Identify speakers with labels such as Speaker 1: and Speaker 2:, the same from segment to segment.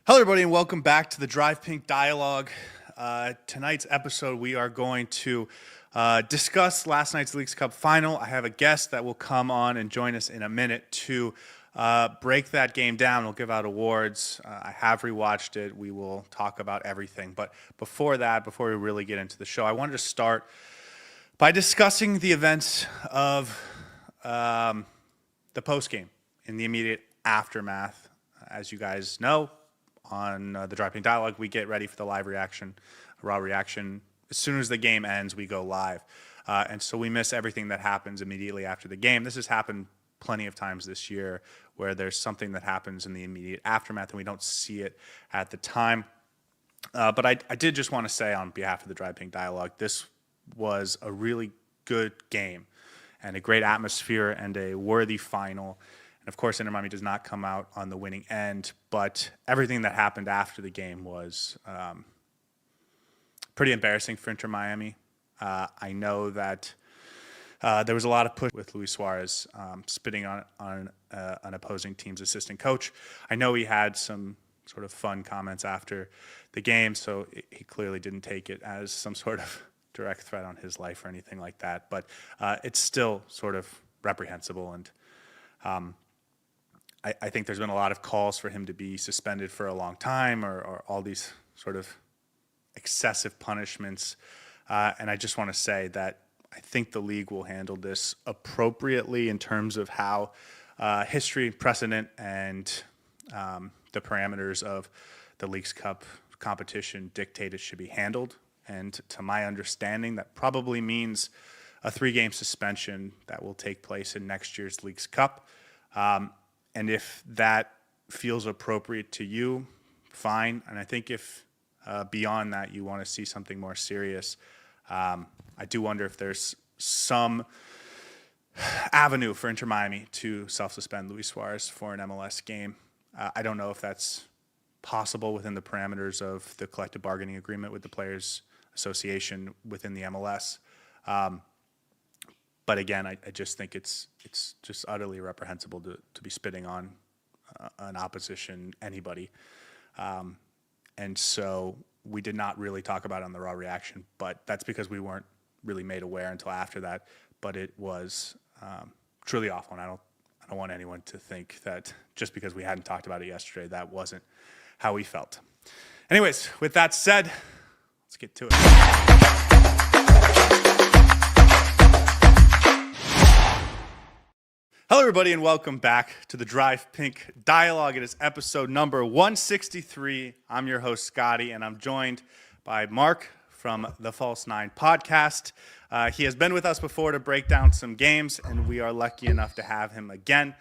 Speaker 1: Hello, everybody, and welcome back to the Drive Pink Dialogue. Tonight's episode, we are going to discuss last night's Leagues Cup final. I have a guest that will come on and join us in a minute to break that game down. We'll give out awards. I have rewatched it. We will talk about everything. But before we really get into the show, I wanted to start by discussing the events of the postgame in the immediate aftermath. As you guys know, on the Drive Pink Dialogue, we get ready for the live reaction, raw reaction. As soon as the game ends, we go live. And so we miss everything that happens immediately after the game. This has happened plenty of times this year where there's something that happens in the immediate aftermath and we don't see it at the time. But I did just want to say on behalf of the Drive Pink Dialogue, this was a really good game and a great atmosphere and a worthy final. Of course, Inter Miami does not come out on the winning end, but everything that happened after the game was pretty embarrassing for Inter Miami. I know that there was a lot of push with Luis Suárez spitting on an opposing team's assistant coach. I know he had some sort of fun comments after the game, so he clearly didn't take it as some sort of direct threat on his life or anything like that. But it's still sort of reprehensible, and I think there's been a lot of calls for him to be suspended for a long time or all these sort of excessive punishments. And I just want to say that I think the league will handle this appropriately in terms of how history, precedent, and the parameters of the Leagues Cup competition dictate it should be handled. And to my understanding, that probably means a 3-game suspension that will take place in next year's Leagues Cup. And if that feels appropriate to you, fine. And I think if beyond that you want to see something more serious, I do wonder if there's some avenue for Inter Miami to self-suspend Luis Suárez for an MLS game. I don't know if that's possible within the parameters of the collective bargaining agreement with the Players Association within the MLS. But again, I just think it's just utterly reprehensible to be spitting on an opposition, anybody. And so we did not really talk about it on the raw reaction, but that's because we weren't really made aware until after that. But it was truly awful, and I don't want anyone to think that just because we hadn't talked about it yesterday, that wasn't how we felt. Anyways, with that said, let's get to it. Hello, everybody, and welcome back to the Drive Pink Dialogue. It is episode number 163. I'm your host, Scotty, and I'm joined by Marc from the False Nine podcast. He has been with us before to break down some games, and we are lucky enough to have him again.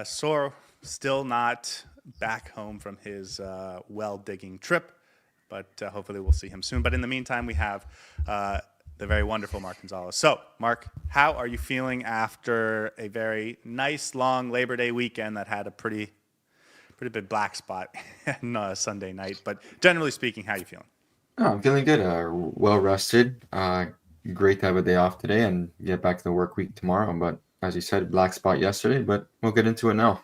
Speaker 1: Still not back home from his well-digging trip, but hopefully we'll see him soon. But in the meantime, we have the very wonderful Marc Gonzalez. So, Marc, how are you feeling after a very nice, long Labor Day weekend that had a pretty big black spot on Sunday night? But generally speaking, how are you feeling?
Speaker 2: Oh, I'm feeling good. Well rested. Great to have a day off today and get back to the work week tomorrow. But as you said, black spot yesterday, but we'll get into it now.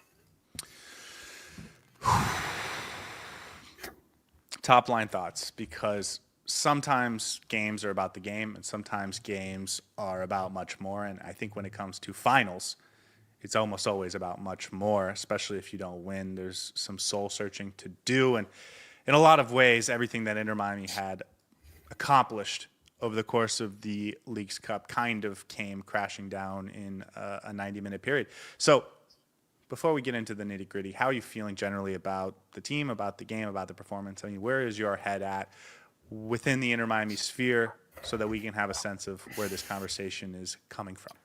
Speaker 1: Top line thoughts, because sometimes games are about the game and sometimes games are about much more. And I think when it comes to finals, it's almost always about much more, especially if you don't win. There's some soul searching to do. And in a lot of ways, everything that Inter Miami had accomplished over the course of the Leagues Cup kind of came crashing down in a 90-minute period. So before we get into the nitty-gritty, how are you feeling generally about the team, about the game, about the performance? I mean, where is your head at within the Inter Miami sphere so that we can have a sense of where this conversation is coming from?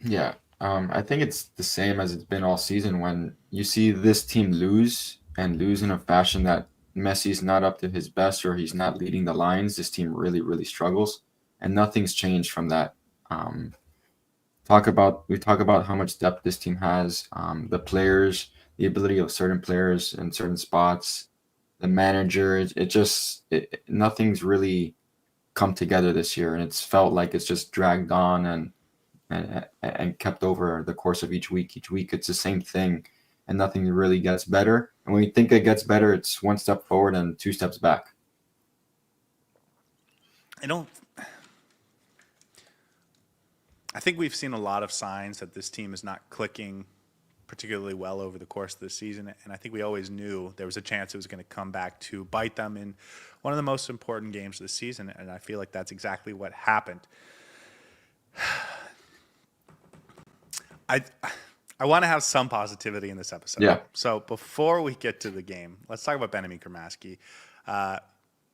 Speaker 2: Yeah, I think it's the same as it's been all season. When you see this team lose and lose in a fashion that Messi's not up to his best or he's not leading the lines, this team really, really struggles. And nothing's changed from that. We talk about how much depth this team has, the players, the ability of certain players in certain spots, the manager. Nothing's really come together this year, and it's felt like it's just dragged on and kept over the course of each week. Each week, it's the same thing. and nothing really gets better. And when you think it gets better, it's one step forward and two steps back.
Speaker 1: I think we've seen a lot of signs that this team is not clicking particularly well over the course of the season, and I think we always knew there was a chance it was going to come back to bite them in one of the most important games of the season, and I feel like that's exactly what happened. I want to have some positivity in this episode.
Speaker 2: Yeah.
Speaker 1: So before we get to the game, let's talk about Benja Cremaschi.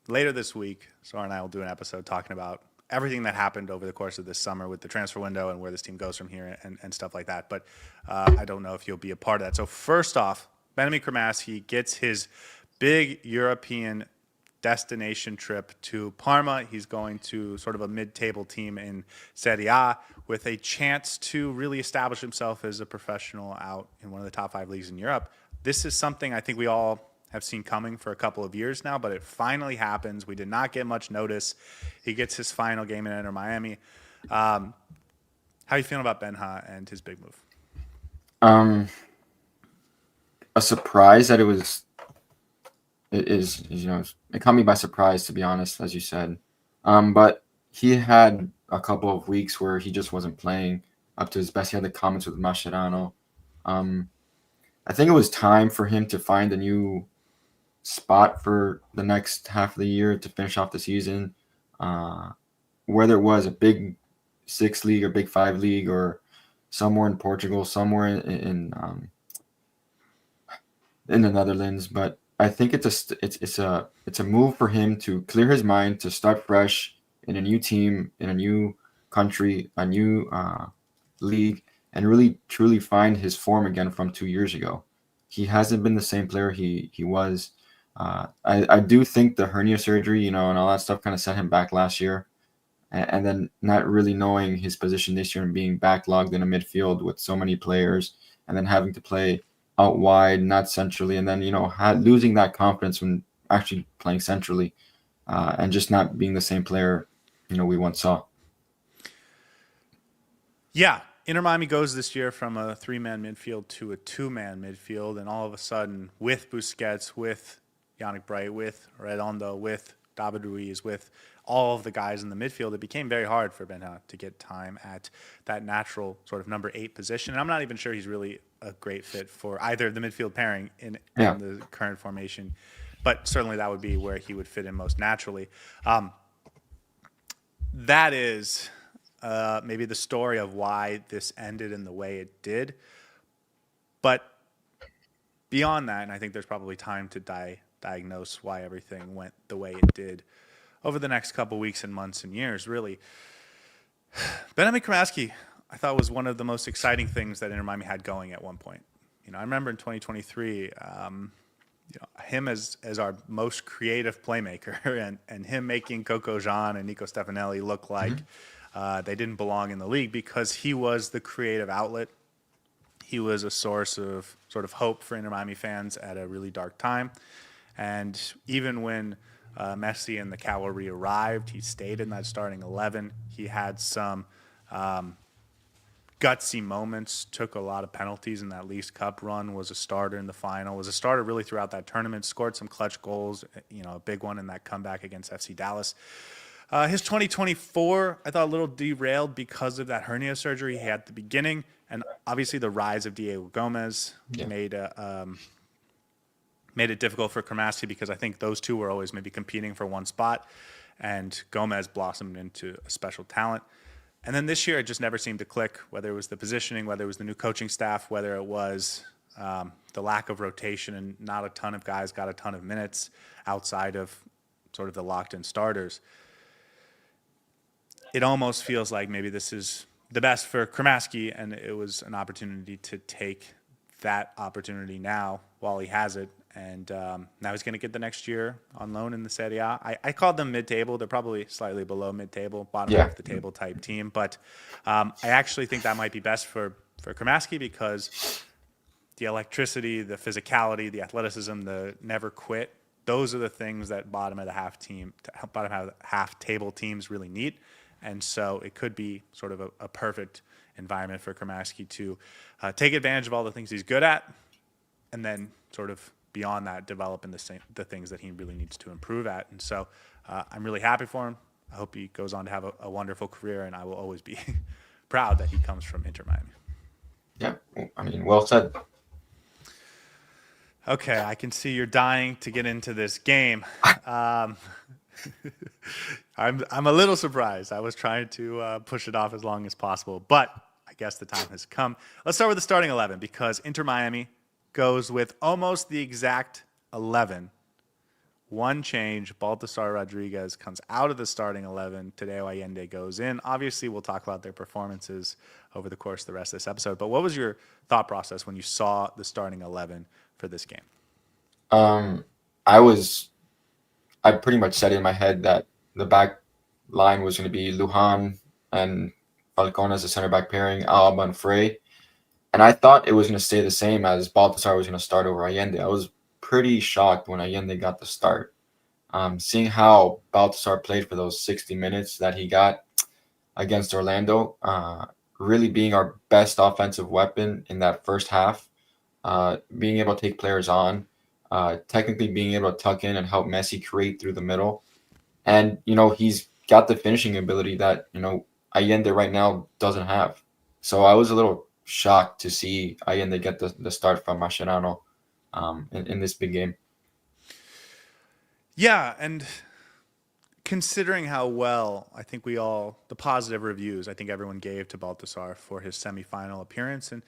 Speaker 1: Later this week, Sora and I will do an episode talking about everything that happened over the course of this summer with the transfer window and where this team goes from here and stuff like that. But I don't know if you'll be a part of that. So first off, Benja Cremaschi gets his big European destination trip to Parma. He's going to sort of a mid-table team in Serie A with a chance to really establish himself as a professional out in one of the top 5 leagues in Europe. This is something I think we all have seen coming for a couple of years now, but it finally happens. We did not get much notice. He gets his final game in Inter Miami. How are you feeling about Benja and his big move?
Speaker 2: A surprise that it caught me by surprise, to be honest, as you said. But he had a couple of weeks where he just wasn't playing up to his best. He had the comments with Mascherano. I think it was time for him to find a new spot for the next half of the year to finish off the season. Whether it was a big 6 league or big 5 league or somewhere in Portugal, somewhere in the Netherlands, but I think it's a move for him to clear his mind, to start fresh in a new team, in a new country, a new league, and really truly find his form again from 2 years ago. He hasn't been the same player he was. I do think the hernia surgery, and all that stuff kind of set him back last year, and then not really knowing his position this year and being backlogged in a midfield with so many players, and then having to play out wide, not centrally, and then losing that confidence when actually playing centrally, and just not being the same player we once saw.
Speaker 1: Yeah, Inter Miami goes this year from a 3-man midfield to a 2-man midfield, and all of a sudden, with Busquets, with Yannick Bright, with Redondo, with David Ruiz, with all of the guys in the midfield, it became very hard for Benja to get time at that natural sort of number 8 position. And I'm not even sure he's really a great fit for either of the midfield pairing in the current formation, but certainly that would be where he would fit in most naturally. That is maybe the story of why this ended in the way it did. But beyond that, and I think there's probably time to diagnose why everything went the way it did over the next couple weeks and months and years, really. Benja Cremaschi, I thought, was one of the most exciting things that Inter Miami had going at one point. I remember in 2023, him as our most creative playmaker and him making Coco Jean and Nico Stefanelli look like they didn't belong in the league because he was the creative outlet. He was a source of sort of hope for Inter Miami fans at a really dark time. And even when Messi and the cavalry arrived, he stayed in that starting 11. He had some gutsy moments, took a lot of penalties in that Leagues Cup run, was a starter in the final, was a starter really throughout that tournament, scored some clutch goals, a big one in that comeback against FC Dallas. His 2024, I thought, a little derailed because of that hernia surgery he had at the beginning, and obviously the rise of Diego Gomez made it difficult for Cremaschi because I think those two were always maybe competing for one spot, and Gomez blossomed into a special talent. And then this year, it just never seemed to click, whether it was the positioning, whether it was the new coaching staff, whether it was the lack of rotation, and not a ton of guys got a ton of minutes outside of sort of the locked-in starters. It almost feels like maybe this is the best for Cremaschi, and it was an opportunity to take that opportunity now while he has it. And now he's going to get the next year on loan in the Serie A. I called them mid-table. They're probably slightly below mid-table, bottom half of the table type team. But I actually think that might be best for Cremaschi because the electricity, the physicality, the athleticism, the never quit, those are the things that bottom half table teams really need. And so it could be sort of a perfect environment for Cremaschi to take advantage of all the things he's good at, and then sort of beyond that, developing the things that he really needs to improve at. And so I'm really happy for him. I hope he goes on to have a wonderful career, and I will always be proud that he comes from Inter Miami.
Speaker 2: Yeah, I mean, well said.
Speaker 1: Okay, I can see you're dying to get into this game. I'm a little surprised. I was trying to push it off as long as possible, but I guess the time has come. Let's start with the starting 11 because Inter Miami goes with almost the exact 11. One change, Baltasar Rodriguez comes out of the starting 11. Tadeo Allende goes in. Obviously, we'll talk about their performances over the course of the rest of this episode. But what was your thought process when you saw the starting 11 for this game?
Speaker 2: I pretty much said in my head that the back line was going to be Lujan and Falcon as a center back pairing, Alaba and Frey. And I thought it was going to stay the same as Baltasar was going to start over Allende. I was pretty shocked when Allende got the start. Seeing how Baltasar played for those 60 minutes that he got against Orlando, really being our best offensive weapon in that first half, being able to take players on, technically being able to tuck in and help Messi create through the middle. And, he's got the finishing ability that, Allende right now doesn't have. So I was a little shocked to see Allende get the start from Mascherano in this big game.
Speaker 1: Yeah, and considering how well I think the positive reviews I think everyone gave to Baltasar for his semifinal appearance, and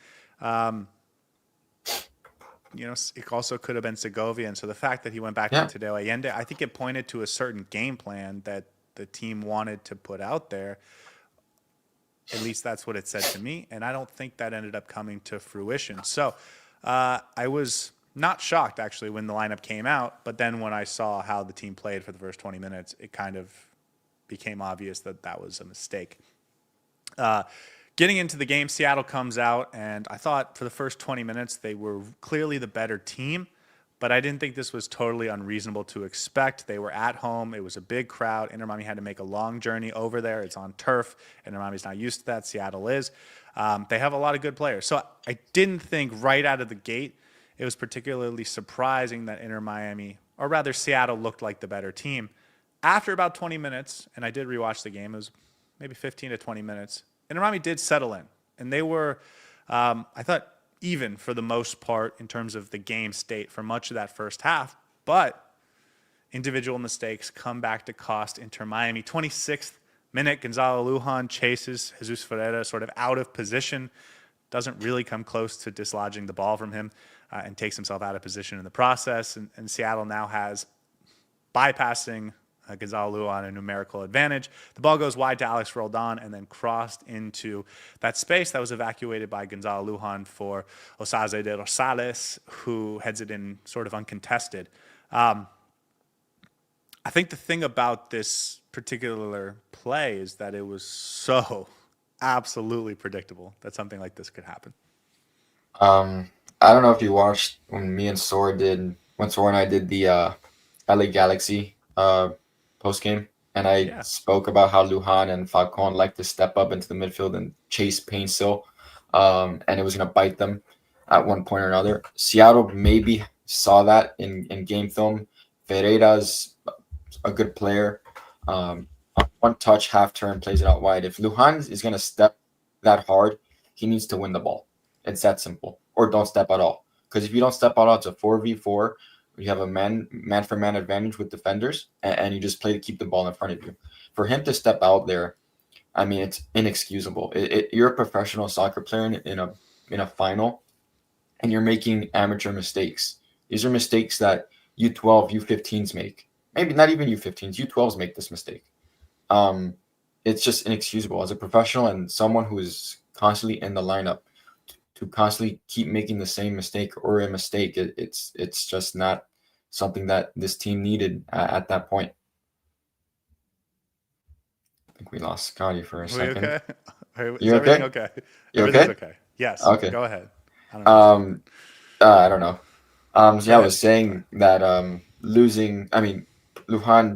Speaker 1: it also could have been Segovia, and so the fact that he went back to Tadeo Allende, I think it pointed to a certain game plan that the team wanted to put out there. At least that's what it said to me, and I don't think that ended up coming to fruition. So I was not shocked, actually, when the lineup came out, but then when I saw how the team played for the first 20 minutes, it kind of became obvious that that was a mistake. Getting into the game, Seattle comes out, and I thought for the first 20 minutes they were clearly the better team, but I didn't think this was totally unreasonable to expect. They were at home. It was a big crowd. Inter Miami had to make a long journey over there. It's on turf. Inter Miami's not used to that. Seattle is. They have a lot of good players. So I didn't think right out of the gate it was particularly surprising that Inter Miami, or rather Seattle, looked like the better team. After about 20 minutes, and I did rewatch the game, it was maybe 15 to 20 minutes, Inter Miami did settle in. And they were, I thought, even for the most part in terms of the game state for much of that first half. But individual mistakes come back to cost Inter Miami. 26th minute, Gonzalo Lujan chases Jesus Ferreira sort of out of position, doesn't really come close to dislodging the ball from him, and takes himself out of position in the process. And Seattle now has, bypassing Gonzalo Lujan, a numerical advantage. The ball goes wide to Alex Roldan and then crossed into that space that was evacuated by Gonzalo Lujan for Osaze de Rosales, who heads it in sort of uncontested. I think the thing about this particular play is that it was so absolutely predictable that something like this could happen.
Speaker 2: I don't know if you watched when Sora and I did the LA Galaxy post game, and I spoke about how Lujan and Falcon like to step up into the midfield and chase Painsil, and it was going to bite them at one point or another. Seattle maybe saw that in game film. Ferreira's a good player. One touch, half turn, plays it out wide. If Lujan is going to step that hard, he needs to win the ball. It's that simple. Or don't step at all. Because if you don't step at all, it's a 4v4. You have a man-for-man advantage with defenders, and you just play to keep the ball in front of you. For him to step out there, I mean, it's inexcusable. You're a professional soccer player in a final, and you're making amateur mistakes. These are mistakes that U12, U15s make. Maybe not even U15s. U12s make this mistake. It's just inexcusable. As a professional and someone who is constantly in the lineup, to constantly keep making the same mistake or a mistake, it's just not something that this team needed at that point. I think we lost Scotty for a second.
Speaker 1: Okay?
Speaker 2: You okay?
Speaker 1: Okay?
Speaker 2: You
Speaker 1: Everything's
Speaker 2: okay?
Speaker 1: Yes.
Speaker 2: Okay.
Speaker 1: Go ahead.
Speaker 2: I don't know. I was saying that Lujan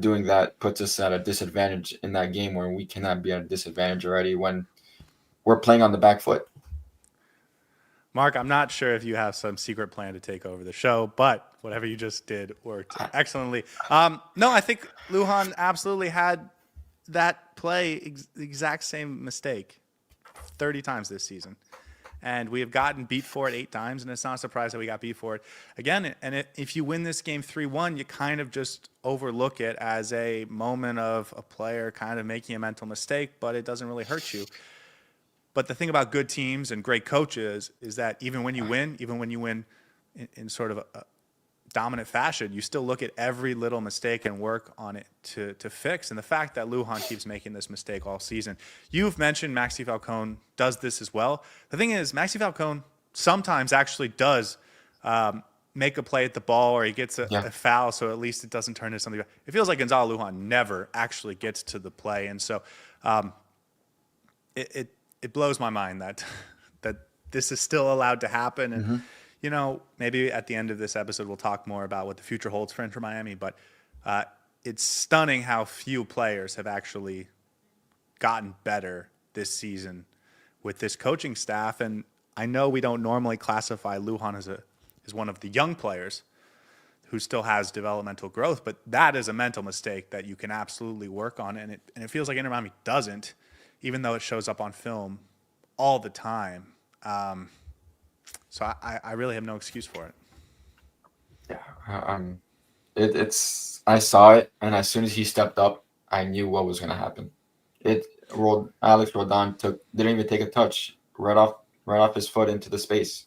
Speaker 2: doing that puts us at a disadvantage in that game where we cannot be at a disadvantage already when we're playing on the back foot.
Speaker 1: Mark, I'm not sure if you have some secret plan to take over the show, but whatever you just did worked excellently. No, I think Lujan absolutely had that play, the exact same mistake 30 times this season. And we have gotten beat for it 8 times, and it's not a surprise that we got beat for it again. And if you win this game 3-1, you kind of just overlook it as a moment of a player kind of making a mental mistake, but it doesn't really hurt you. But the thing about good teams and great coaches is that even when you win in sort of a dominant fashion, you still look at every little mistake and work on it to fix. And the fact that Lujan keeps making this mistake all season. You've mentioned Maxi Falcone does this as well. The thing is, Maxi Falcone sometimes actually does make a play at the ball, or he gets a foul, so at least it doesn't turn into something. It feels like Gonzalo Lujan never actually gets to the play. And so it blows my mind that this is still allowed to happen. And you know, maybe at the end of this episode we'll talk more about what the future holds for Inter Miami. But it's stunning how few players have actually gotten better this season with this coaching staff. And I know we don't normally classify Lujan as one of the young players who still has developmental growth, but that is a mental mistake that you can absolutely work on. And it feels like Inter Miami doesn't, even though it shows up on film all the time. So I really have no excuse for it.
Speaker 2: Yeah, I saw it, and as soon as he stepped up, I knew what was going to happen. Alex Rodon didn't even take a touch, right off his foot into the space.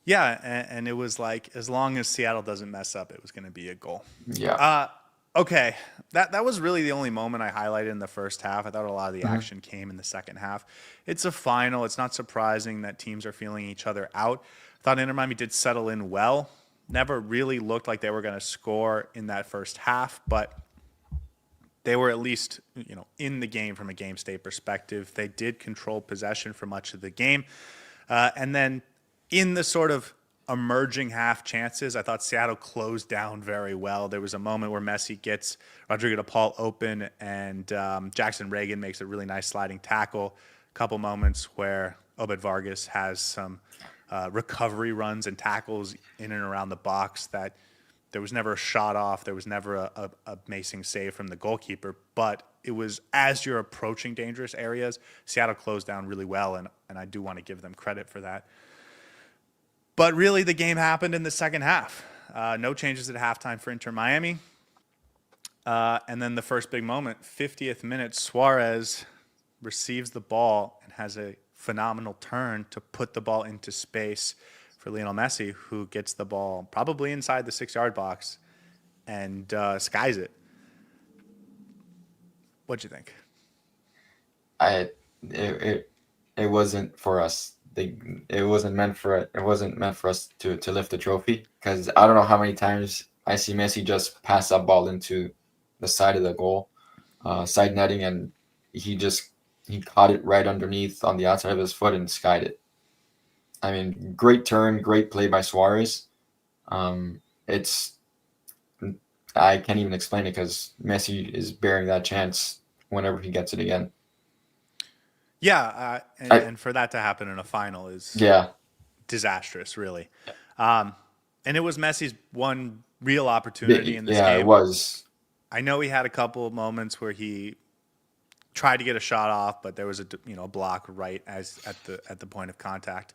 Speaker 1: Yeah, and it was like, as long as Seattle doesn't mess up, it was going to be a goal.
Speaker 2: Yeah.
Speaker 1: Okay, that was really the only moment I highlighted in the first half. I thought a lot of the action came in the second half. It's a final. It's not surprising that teams are feeling each other out. I thought Inter Miami did settle in well. Never really looked like they were going to score in that first half, but they were at least, in the game from a game state perspective. They did control possession for much of the game. And then in the sort of emerging half chances, I thought Seattle closed down very well. There was a moment where Messi gets Rodrigo de Paul open, and Jackson Reagan makes a really nice sliding tackle. A couple moments where Obed Vargas has some recovery runs and tackles in and around the box that there was never a shot off. There was never a amazing save from the goalkeeper, but it was, as you're approaching dangerous areas, Seattle closed down really well, and I do want to give them credit for that. But really, the game happened in the second half. No changes at halftime for Inter Miami. And then the first big moment, 50th minute, Suárez receives the ball and has a phenomenal turn to put the ball into space for Lionel Messi, who gets the ball probably inside the 6-yard box and skies it. What'd you think?
Speaker 2: It wasn't for us. It wasn't meant for it. It wasn't meant for us to lift the trophy, because I don't know how many times I see Messi just pass that ball into the side of the goal, side netting, and he caught it right underneath on the outside of his foot and skied it. I mean, great turn, great play by Suárez. I can't even explain it, because Messi is bearing that chance whenever he gets it again.
Speaker 1: Yeah, and for that to happen in a final is disastrous, really. And it was Messi's one real opportunity in this game.
Speaker 2: Yeah, it was.
Speaker 1: I know he had a couple of moments where he tried to get a shot off, but there was a block right at the point of contact.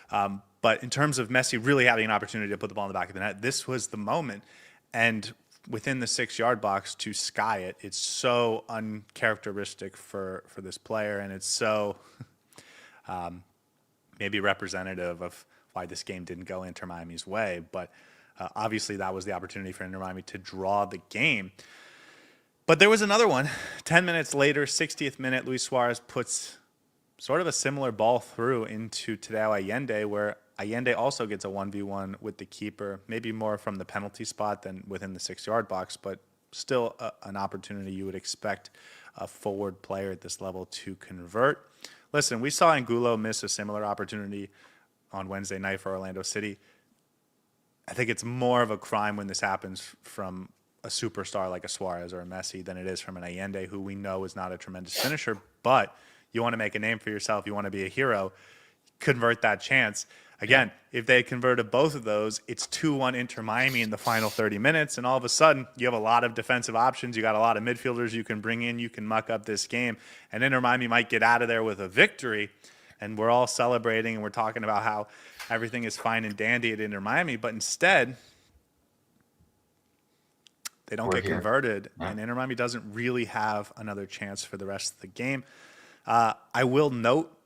Speaker 1: But in terms of Messi really having an opportunity to put the ball in the back of the net, this was the moment. And within the 6-yard box to sky it, it's so uncharacteristic for this player, and it's so maybe representative of why this game didn't go Inter Miami's way. But obviously that was the opportunity for Inter Miami to draw the game. But there was another one. 10 minutes later, 60th minute, Luis Suárez puts sort of a similar ball through into Tadeo Allende, where Allende also gets a 1v1 with the keeper, maybe more from the penalty spot than within the 6-yard box, but still an opportunity you would expect a forward player at this level to convert. Listen, we saw Angulo miss a similar opportunity on Wednesday night for Orlando City. I think it's more of a crime when this happens from a superstar like a Suárez or a Messi than it is from an Allende, who we know is not a tremendous finisher, but you want to make a name for yourself, you want to be a hero, convert that chance. Again, if they converted both of those, it's 2-1 Inter Miami in the final 30 minutes. And all of a sudden, you have a lot of defensive options. You got a lot of midfielders you can bring in. You can muck up this game. And Inter Miami might get out of there with a victory. And we're all celebrating and we're talking about how everything is fine and dandy at Inter Miami. But instead, they don't get converted. And Inter Miami doesn't really have another chance for the rest of the game. I will note,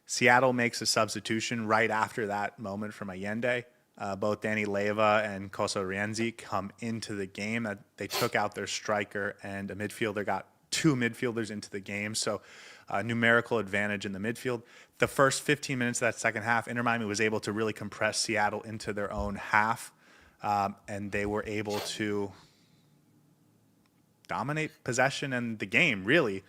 Speaker 1: Seattle makes a substitution right after that moment from Allende. Both Danny Leyva and Koso Rienzi come into the game. They took out their striker and a midfielder, got two midfielders into the game. So numerical advantage in the midfield. The first 15 minutes of that second half, Inter Miami was able to really compress Seattle into their own half. And they were able to dominate possession and the game, really.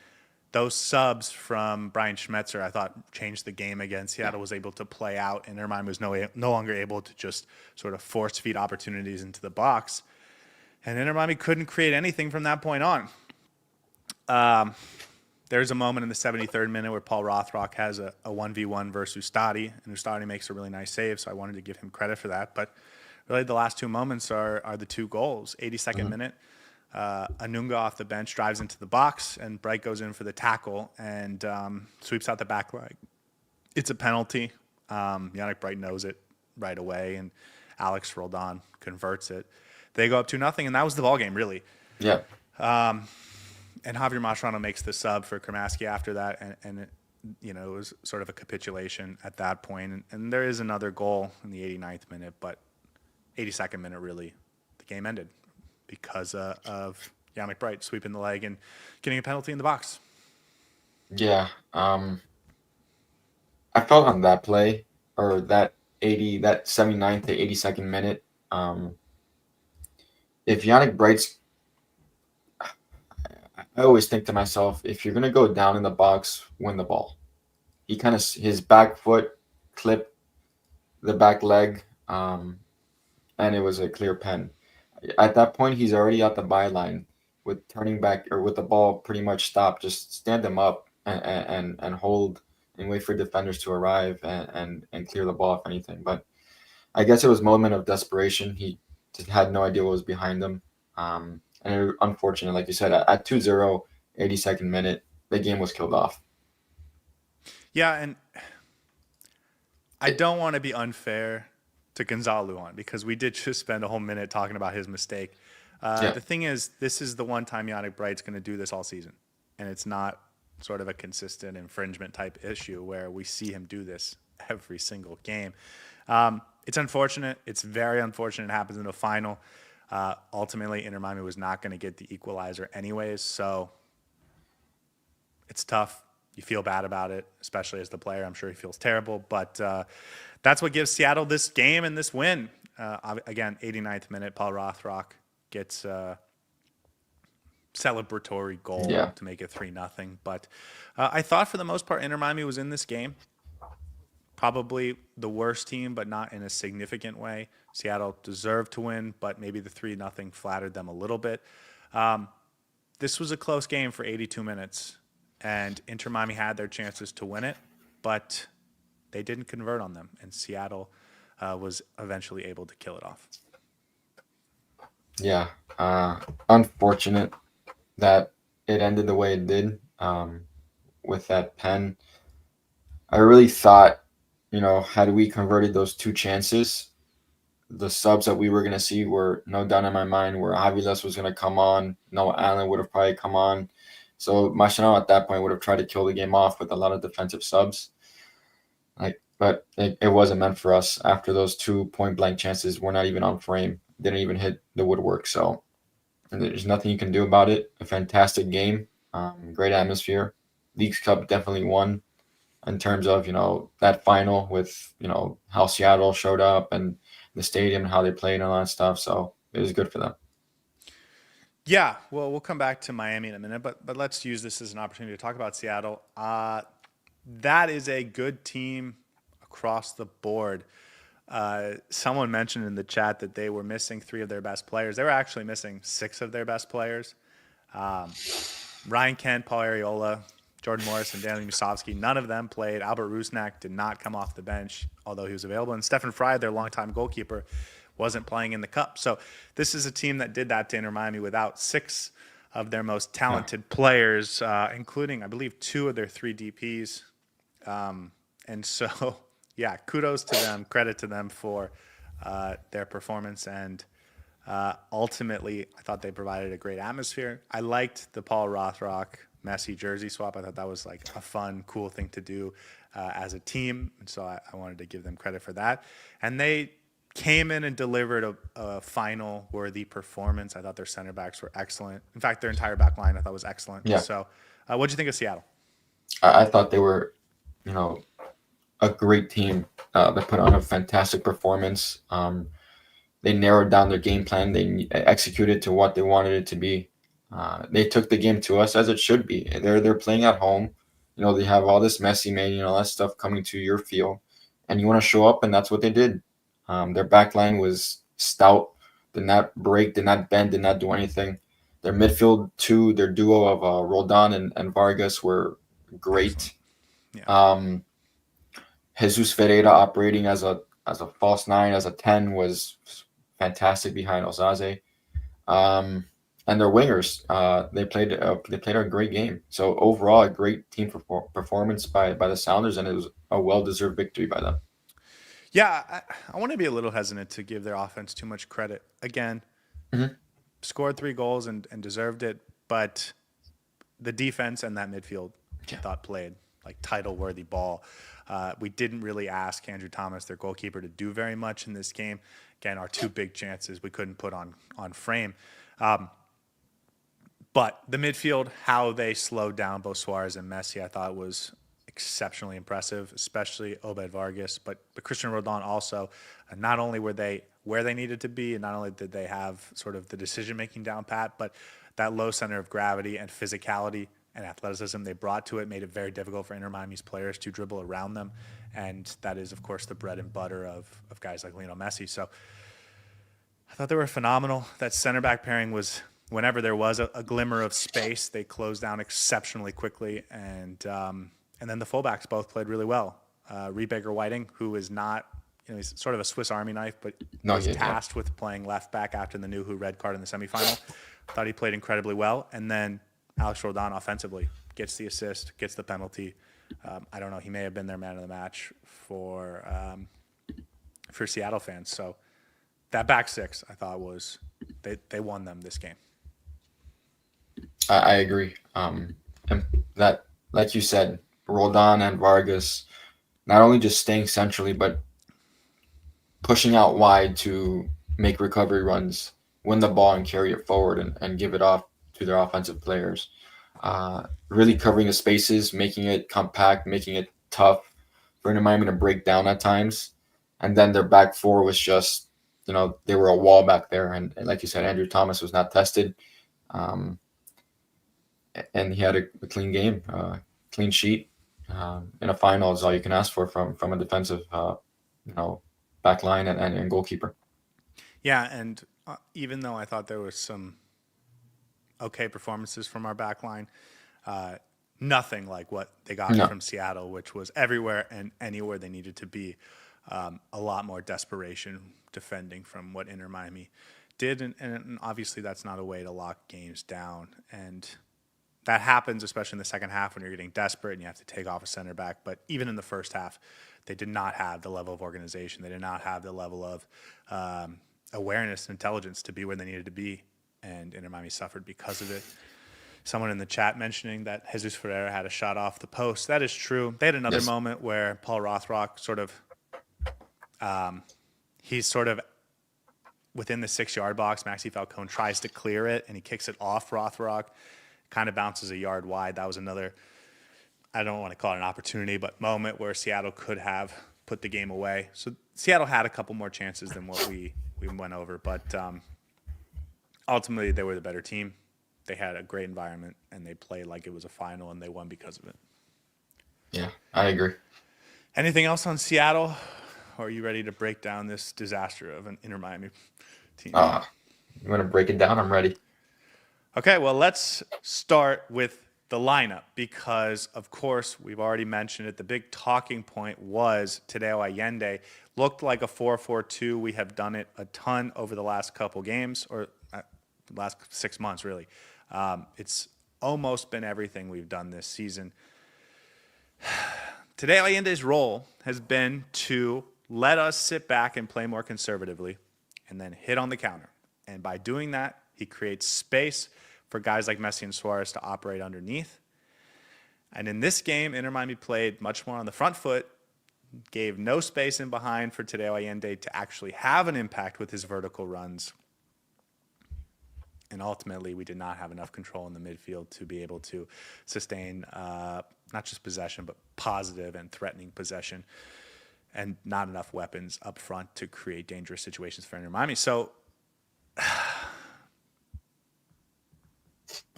Speaker 1: Those subs from Brian Schmetzer, I thought, changed the game again. Seattle was able to play out, and Inter Miami was no longer able to just sort of force feed opportunities into the box. And Inter Miami couldn't create anything from that point on. There's a moment in the 73rd minute where Paul Rothrock has a 1v1 versus Ustadi, and Ustadi makes a really nice save, so I wanted to give him credit for that. But really the last two moments are the two goals. 82nd minute. Anunga off the bench drives into the box, and Bright goes in for the tackle and sweeps out the back leg. It's a penalty. Yannick Bright knows it right away, and Alex Roldan converts it. They go up 2-0, and that was the ball game, really.
Speaker 2: Yeah.
Speaker 1: And Javier Mascherano makes the sub for Cremaschi after that, and it, it was sort of a capitulation at that point. And there is another goal in the 89th minute, but 82nd minute, really, the game ended because of Yannick Bright sweeping the leg and getting a penalty in the box.
Speaker 2: Yeah. I felt on that play, or that 79th to 82nd minute, if Yannick Bright's, I always think to myself, if you're going to go down in the box, win the ball. He kind of, his back foot clipped the back leg, and it was a clear pen. At that point, he's already at the byline with turning back, or with the ball pretty much stopped. Just stand him up and hold and wait for defenders to arrive and clear the ball if anything. But I guess it was a moment of desperation. He just had no idea what was behind him. And it was unfortunate, like you said, at 2-0, 82nd minute, the game was killed off.
Speaker 1: Yeah, and I don't want to be unfair to Gonzalo Luan, because we did just spend a whole minute talking about his mistake. The thing is, this is the one time Yannick Bright's going to do this all season, and it's not sort of a consistent infringement type issue where we see him do this every single game. It's unfortunate. It's very unfortunate it happens in the final. Ultimately, Inter Miami was not going to get the equalizer anyways, so it's tough. You feel bad about it, especially as the player. I'm sure he feels terrible, but that's what gives Seattle this game and this win. Again, 89th minute, Paul Rothrock gets a celebratory goal to make it 3-0. But I thought for the most part, Inter Miami was in this game. Probably the worst team, but not in a significant way. Seattle deserved to win, but maybe the 3-0 flattered them a little bit. This was a close game for 82 minutes. And Inter Miami had their chances to win it, but they didn't convert on them. And Seattle was eventually able to kill it off.
Speaker 2: Yeah. Unfortunate that it ended the way it did with that pen. I really thought, had we converted those two chances, the subs that we were going to see were no doubt in my mind where Aviles was going to come on. Noah Allen would have probably come on. So Mascherano at that point would have tried to kill the game off with a lot of defensive subs. But it wasn't meant for us. After those 2 point-blank chances, we're not even on frame. Didn't even hit the woodwork. So there's nothing you can do about it. A fantastic game. Great atmosphere. Leagues Cup definitely won in terms of, that final with, how Seattle showed up and the stadium and how they played and all that stuff. So it was good for them.
Speaker 1: Yeah, well, we'll come back to Miami in a minute, but let's use this as an opportunity to talk about Seattle. That is a good team across the board. Someone mentioned in the chat that they were missing 3 of their best players. They were actually missing 6 of their best players. Ryan Kent, Paul Arriola, Jordan Morris and Daniel Musovski, none of them played. Albert Rusnak did not come off the bench, although he was available. And Stefan Frey, their longtime goalkeeper, wasn't playing in the Cup. So this is a team that did that to Inter Miami without 6 of their most talented players, including, I believe, 2 of their 3 DPs. And so, yeah, kudos to them, credit to them for their performance. And ultimately, I thought they provided a great atmosphere. I liked the Paul Rothrock Messi jersey swap. I thought that was like a fun, cool thing to do as a team. And so I wanted to give them credit for that. And they came in and delivered a final worthy performance. I thought their center backs were excellent. In fact, their entire back line I thought was excellent.
Speaker 2: Yeah.
Speaker 1: So what did you think of Seattle?
Speaker 2: I thought they were, a great team. They put on a fantastic performance. They narrowed down their game plan. They executed to what they wanted it to be. They took the game to us as it should be. They're playing at home. They have all this Messi mania, all that stuff coming to your field, and you want to show up, and that's what they did. Their back line was stout, did not break, did not bend, did not do anything. Their midfield too, their duo of Roldan and Vargas were great.
Speaker 1: Yeah.
Speaker 2: Jesus Ferreira operating as a false 9, as a 10 was fantastic behind Osaze. And their wingers, they played a great game. So overall, a great team performance by the Sounders, and it was a well-deserved victory by them.
Speaker 1: Yeah, I want to be a little hesitant to give their offense too much credit. Again, scored 3 goals and deserved it, but the defense and that midfield, I thought, played like title-worthy ball. We didn't really ask Andrew Thomas, their goalkeeper, to do very much in this game. Again, our 2 big chances we couldn't put on frame. But the midfield, how they slowed down both Suárez and Messi, I thought was exceptionally impressive, especially Obed Vargas, but Christian Rodon also. Not only were they where they needed to be, and not only did they have sort of the decision-making down pat, but that low center of gravity and physicality and athleticism they brought to it made it very difficult for Inter Miami's players to dribble around them. And that is, of course, the bread and butter of guys like Lionel Messi. So I thought they were phenomenal. That center back pairing was, whenever there was a glimmer of space, they closed down exceptionally quickly. And then the fullbacks both played really well. Reed Baker-Whiting, who is not, he's sort of a Swiss Army knife, but was tasked with playing left back after the Nuhu red card in the semifinal. Thought he played incredibly well. And then Alex Roldan offensively gets the assist, gets the penalty. I don't know. He may have been their man of the match for Seattle fans. So that back 6, I thought, was they won them this game.
Speaker 2: I agree. And that, like you said, Roldan and Vargas, not only just staying centrally, but pushing out wide to make recovery runs, win the ball and carry it forward and give it off to their offensive players. Really covering the spaces, making it compact, making it tough for Inter Miami to break down at times. And then their back 4 was just, they were a wall back there. And like you said, Andrew Thomas was not tested. And he had a clean game, clean sheet. In a final is all you can ask for from a defensive, back line and goalkeeper.
Speaker 1: Yeah, and even though I thought there was some okay performances from our back line, nothing like what they got from Seattle, which was everywhere and anywhere they needed to be. A lot more desperation defending from what Inter Miami did, and obviously that's not a way to lock games down. And that happens, especially in the second half when you're getting desperate and you have to take off a center back. But even in the first half, they did not have the level of organization. They did not have the level of awareness and intelligence to be where they needed to be, and Inter Miami suffered because of it. Someone in the chat mentioning that Jesus Ferreira had a shot off the post. That is true. They had another moment where Paul Rothrock he's sort of within the 6-yard box. Maxi Falcone tries to clear it, and he kicks it off Rothrock. Kind of bounces a yard wide. That was another, I don't want to call it an opportunity, but moment where Seattle could have put the game away. So Seattle had a couple more chances than what we went over, but ultimately they were the better team. They had a great environment, and they played like it was a final, and they won because of it.
Speaker 2: Yeah, I agree.
Speaker 1: Anything else on Seattle? Or are you ready to break down this disaster of an Inter Miami team?
Speaker 2: You want to break it down? I'm ready.
Speaker 1: Okay, well, let's start with the lineup, because of course we've already mentioned it. The big talking point was Tadeo Allende. Looked like a 4-4-2. We have done it a ton over the last couple games, or last 6 months really. It's almost been everything we've done this season. Tadeo Allende's role has been to let us sit back and play more conservatively and then hit on the counter. And by doing that, he creates space for guys like Messi and Suárez to operate underneath. And in this game, Inter Miami played much more on the front foot, gave no space in behind for Tadeo Allende to actually have an impact with his vertical runs. And ultimately, we did not have enough control in the midfield to be able to sustain not just possession, but positive and threatening possession, and not enough weapons up front to create dangerous situations for Inter Miami. So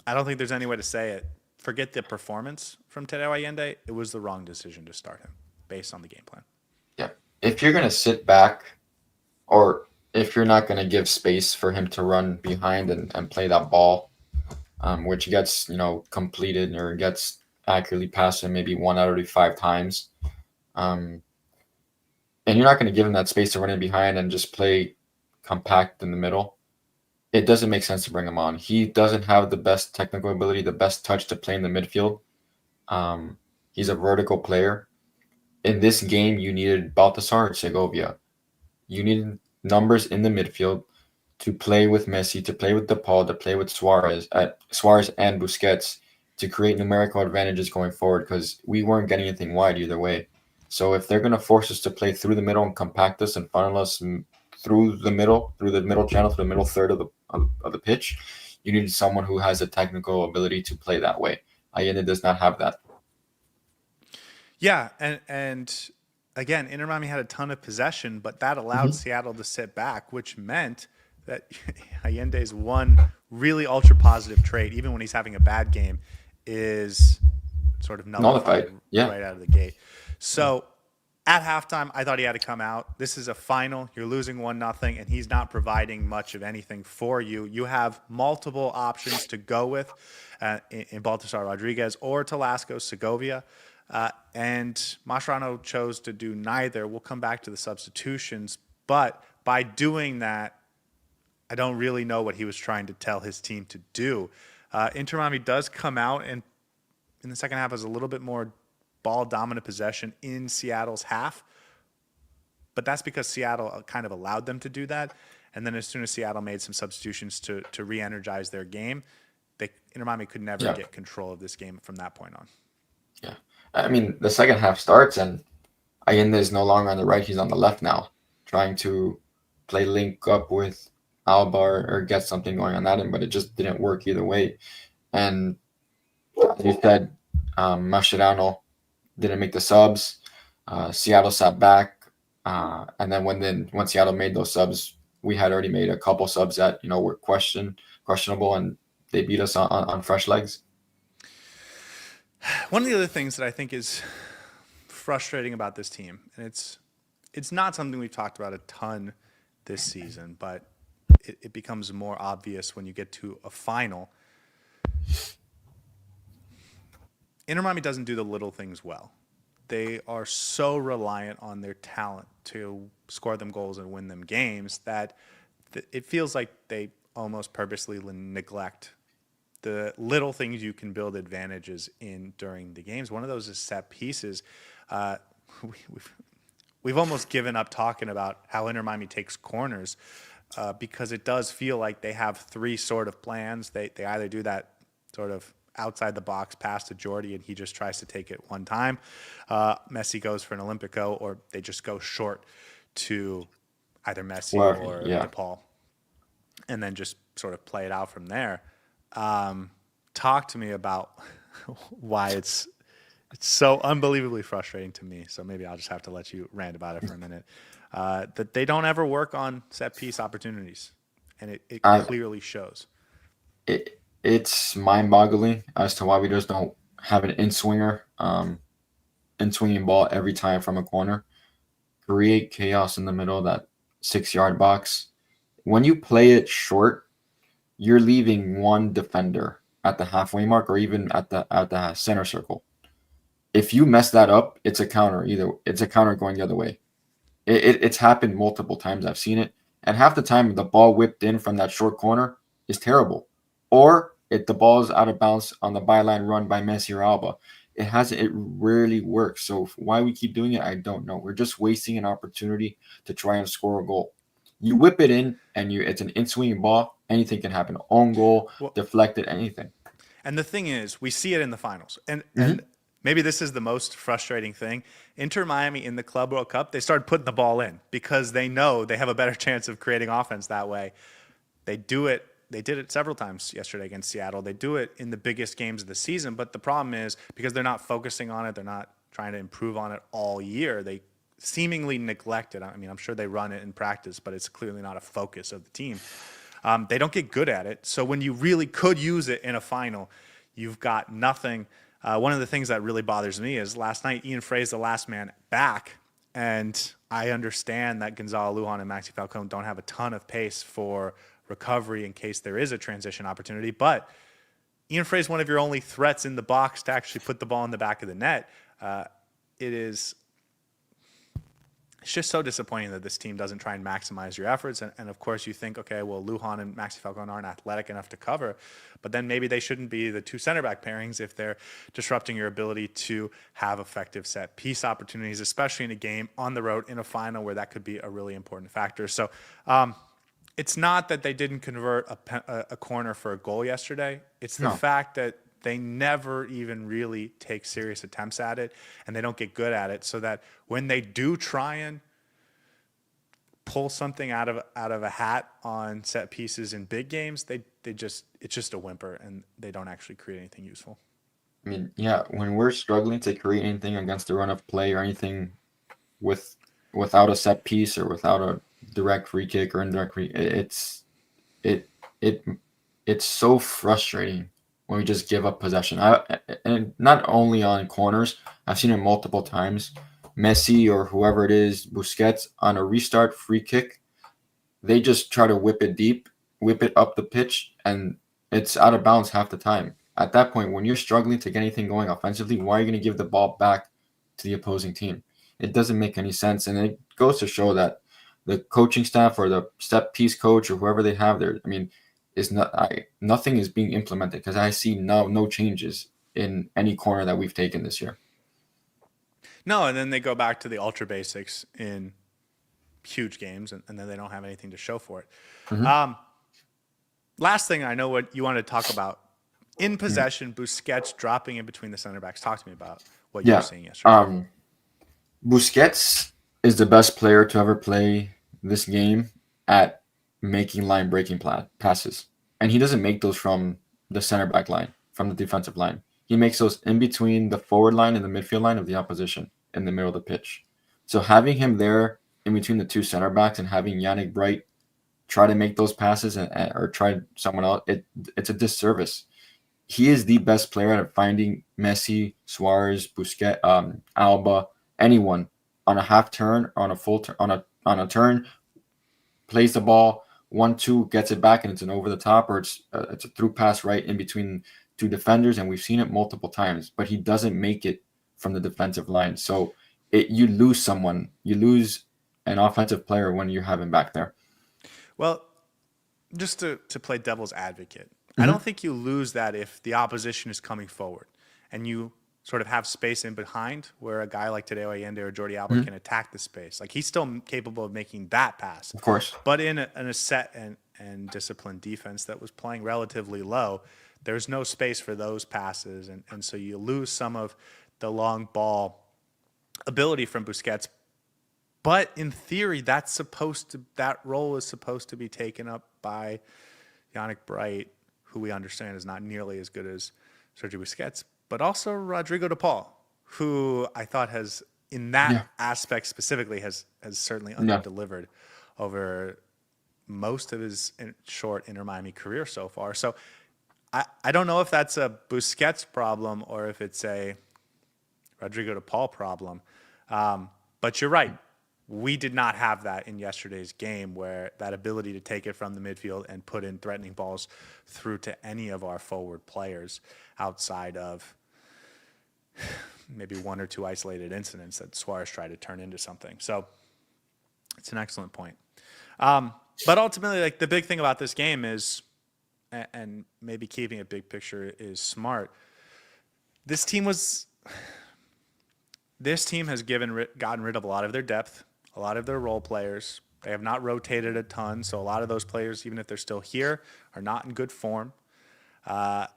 Speaker 1: I don't think there's any way to say it. Forget the performance from Tadeo Allende. It was the wrong decision to start him based on the game plan.
Speaker 2: Yeah. If you're going to sit back, or if you're not going to give space for him to run behind and play that ball, which gets, completed or gets accurately passed him maybe 1 out of every 5 times, and you're not going to give him that space to run in behind and just play compact in the middle, it doesn't make sense to bring him on. He doesn't have the best technical ability, the best touch to play in the midfield. He's a vertical player. In this game, you needed Baltasar and Segovia. You needed numbers in the midfield to play with Messi, to play with De Paul, to play with Suárez and Busquets, to create numerical advantages going forward, because we weren't getting anything wide either way. So if they're going to force us to play through the middle and compact us and funnel us through the middle channel, through the middle third of the pitch, you need someone who has a technical ability to play that way. Allende does not have that.
Speaker 1: Yeah, and again, Inter Miami had a ton of possession, but that allowed Seattle to sit back, which meant that Allende's one really ultra positive trait, even when he's having a bad game, is sort of nullified right out of the gate. So at halftime, I thought he had to come out. This is a final. You're losing 1-0, and he's not providing much of anything for you. You have multiple options to go with in Baltasar Rodriguez or Talasco Segovia. And Mascherano chose to do neither. We'll come back to the substitutions. But by doing that, I don't really know what he was trying to tell his team to do. Inter Miami does come out and in the second half has a little bit more ball-dominant possession in Seattle's half. But that's because Seattle kind of allowed them to do that. And then as soon as Seattle made some substitutions to re-energize their game, Inter Miami could never get control of this game from that point on.
Speaker 2: Yeah. I mean, the second half starts and Allende is no longer on the right. He's on the left now, trying to play link up with Alba or get something going on that end, but it just didn't work either way. And as you said, Mascherano didn't make the subs. Seattle sat back. And then when Seattle made those subs, we had already made a couple subs that, were questionable, and they beat us on fresh legs.
Speaker 1: One of the other things that I think is frustrating about this team, and it's not something we've talked about a ton this season, but it becomes more obvious when you get to a final. Inter Miami doesn't do the little things well. They are so reliant on their talent to score them goals and win them games that it feels like they almost purposely neglect the little things you can build advantages in during the games. One of those is set pieces. We've almost given up talking about how Inter Miami takes corners because it does feel like they have 3 sort of plans. They either do that sort of outside the box pass to Jordi and he just tries to take it one time. Messi goes for an Olympico, or they just go short to either Messi or De Paul and then just sort of play it out from there. Talk to me about why it's so unbelievably frustrating to me. So maybe I'll just have to let you rant about it for a minute. That they don't ever work on set piece opportunities, and it clearly shows.
Speaker 2: It's mind-boggling as to why we just don't have an in-swinging ball every time from a corner. Create chaos in the middle of that 6-yard box. When you play it short, you're leaving one defender at the halfway mark or even at the center circle. If you mess that up, it's a counter. Either it's a counter going the other way. It's happened multiple times. I've seen it, and half the time the ball whipped in from that short corner is terrible, or the ball is out of bounds on the byline run by Messi or Alba. It rarely works. So why we keep doing it, I don't know. We're just wasting an opportunity to try and score a goal. You whip it in, and it's an in-swinging ball. Anything can happen. Own goal,
Speaker 1: Well,
Speaker 2: deflected, anything.
Speaker 1: and the thing is, we see it in the finals, and
Speaker 2: Mhm.
Speaker 1: maybe this is the most frustrating thing. Inter Miami in the Club World Cup, they started putting the ball in because they know they have a better chance of creating offense that way. They do it. They did it several times yesterday against Seattle. They do it in the biggest games of the season. But the problem is because they're not focusing on it, they're not trying to improve on it all year. They seemingly neglect it. I mean, I'm sure they run it in practice, but it's clearly not a focus of the team. They don't get good at it. So when you really could use it in a final, you've got nothing. One of the things that really bothers me is last night Ian Frey's the last man back, and I understand that Gonzalo, Lujan, and Maxi Falcone don't have a ton of pace for recovery in case there is a transition opportunity, but Ian Frey is one of your only threats in the box to actually put the ball in the back of the net. It's just so disappointing that this team doesn't try and maximize your efforts. And of course, you think, okay, well, Lujan and Maxi Falcone aren't athletic enough to cover, but then maybe they shouldn't be the two center back pairings if they're disrupting your ability to have effective set piece opportunities, especially in a game on the road in a final where that could be a really important factor. So it's not that they didn't convert a corner for a goal yesterday. It's the fact that they never even really take serious attempts at it, and they don't get good at it, so that when they do try and pull something out of a hat on set pieces in big games, it's just a whimper, and they don't actually create anything useful.
Speaker 2: I mean, yeah, when we're struggling to create anything against the run of play or anything without a set piece or without a direct free kick or indirect it it it's so frustrating when we just give up possession. And not only on corners, I've seen it multiple times. Messi or whoever it is, Busquets on a restart free kick, they just try to whip it deep, whip it up the pitch, and it's out of bounds half the time. At that point, when you're struggling to get anything going offensively, why are you going to give the ball back to the opposing team? It doesn't make any sense, and it goes to show that the coaching staff or the step piece coach or whoever they have there, I mean, nothing is being implemented because I see no changes in any corner that we've taken this year.
Speaker 1: No, and then they go back to the ultra basics in huge games, and then they don't have anything to show for it.
Speaker 2: Mm-hmm.
Speaker 1: Last thing, I know what you want to talk about. In possession, Busquets dropping in between the center backs. Talk to me about what you were seeing yesterday.
Speaker 2: Busquets is the best player to ever play this game at making line breaking passes. And he doesn't make those from the center back line, from the defensive line. He makes those in between the forward line and the midfield line of the opposition in the middle of the pitch. So having him there in between the two center backs and having Yannick Bright try to make those passes or try someone else, it's a disservice. He is the best player at finding Messi, Suárez, Busquets, Alba, anyone on a half turn, on a full turn, on a turn, plays the ball 1-2, gets it back, and it's an over the top, or it's a through pass right in between two defenders, and we've seen it multiple times. But he doesn't make it from the defensive line, so you lose someone, you lose an offensive player when you have him back there.
Speaker 1: Well, just to play devil's advocate,
Speaker 2: Mm-hmm.
Speaker 1: I don't think you lose that if the opposition is coming forward and you sort of have space in behind where a guy like Tadeo Allende or Jordi Alba can attack the space. Like, he's still capable of making that pass.
Speaker 2: Of course.
Speaker 1: But in a set and disciplined defense that was playing relatively low, there's no space for those passes. And so you lose some of the long ball ability from Busquets. But in theory, that role is supposed to be taken up by Yannick Bright, who we understand is not nearly as good as Sergio Busquets, but also Rodrigo de Paul, who I thought has, in that aspect specifically, has certainly under-delivered over most of his short Inter Miami career so far. So I don't know if that's a Busquets problem or if it's a Rodrigo de Paul problem. But you're right. We did not have that in yesterday's game, where that ability to take it from the midfield and put in threatening balls through to any of our forward players outside of maybe one or two isolated incidents that Suárez tried to turn into something. So it's an excellent point. But ultimately, like, the big thing about this game is, and maybe keeping a big picture is smart. This team has gotten rid of a lot of their depth, a lot of their role players. They have not rotated a ton, so a lot of those players, even if they're still here, are not in good form. The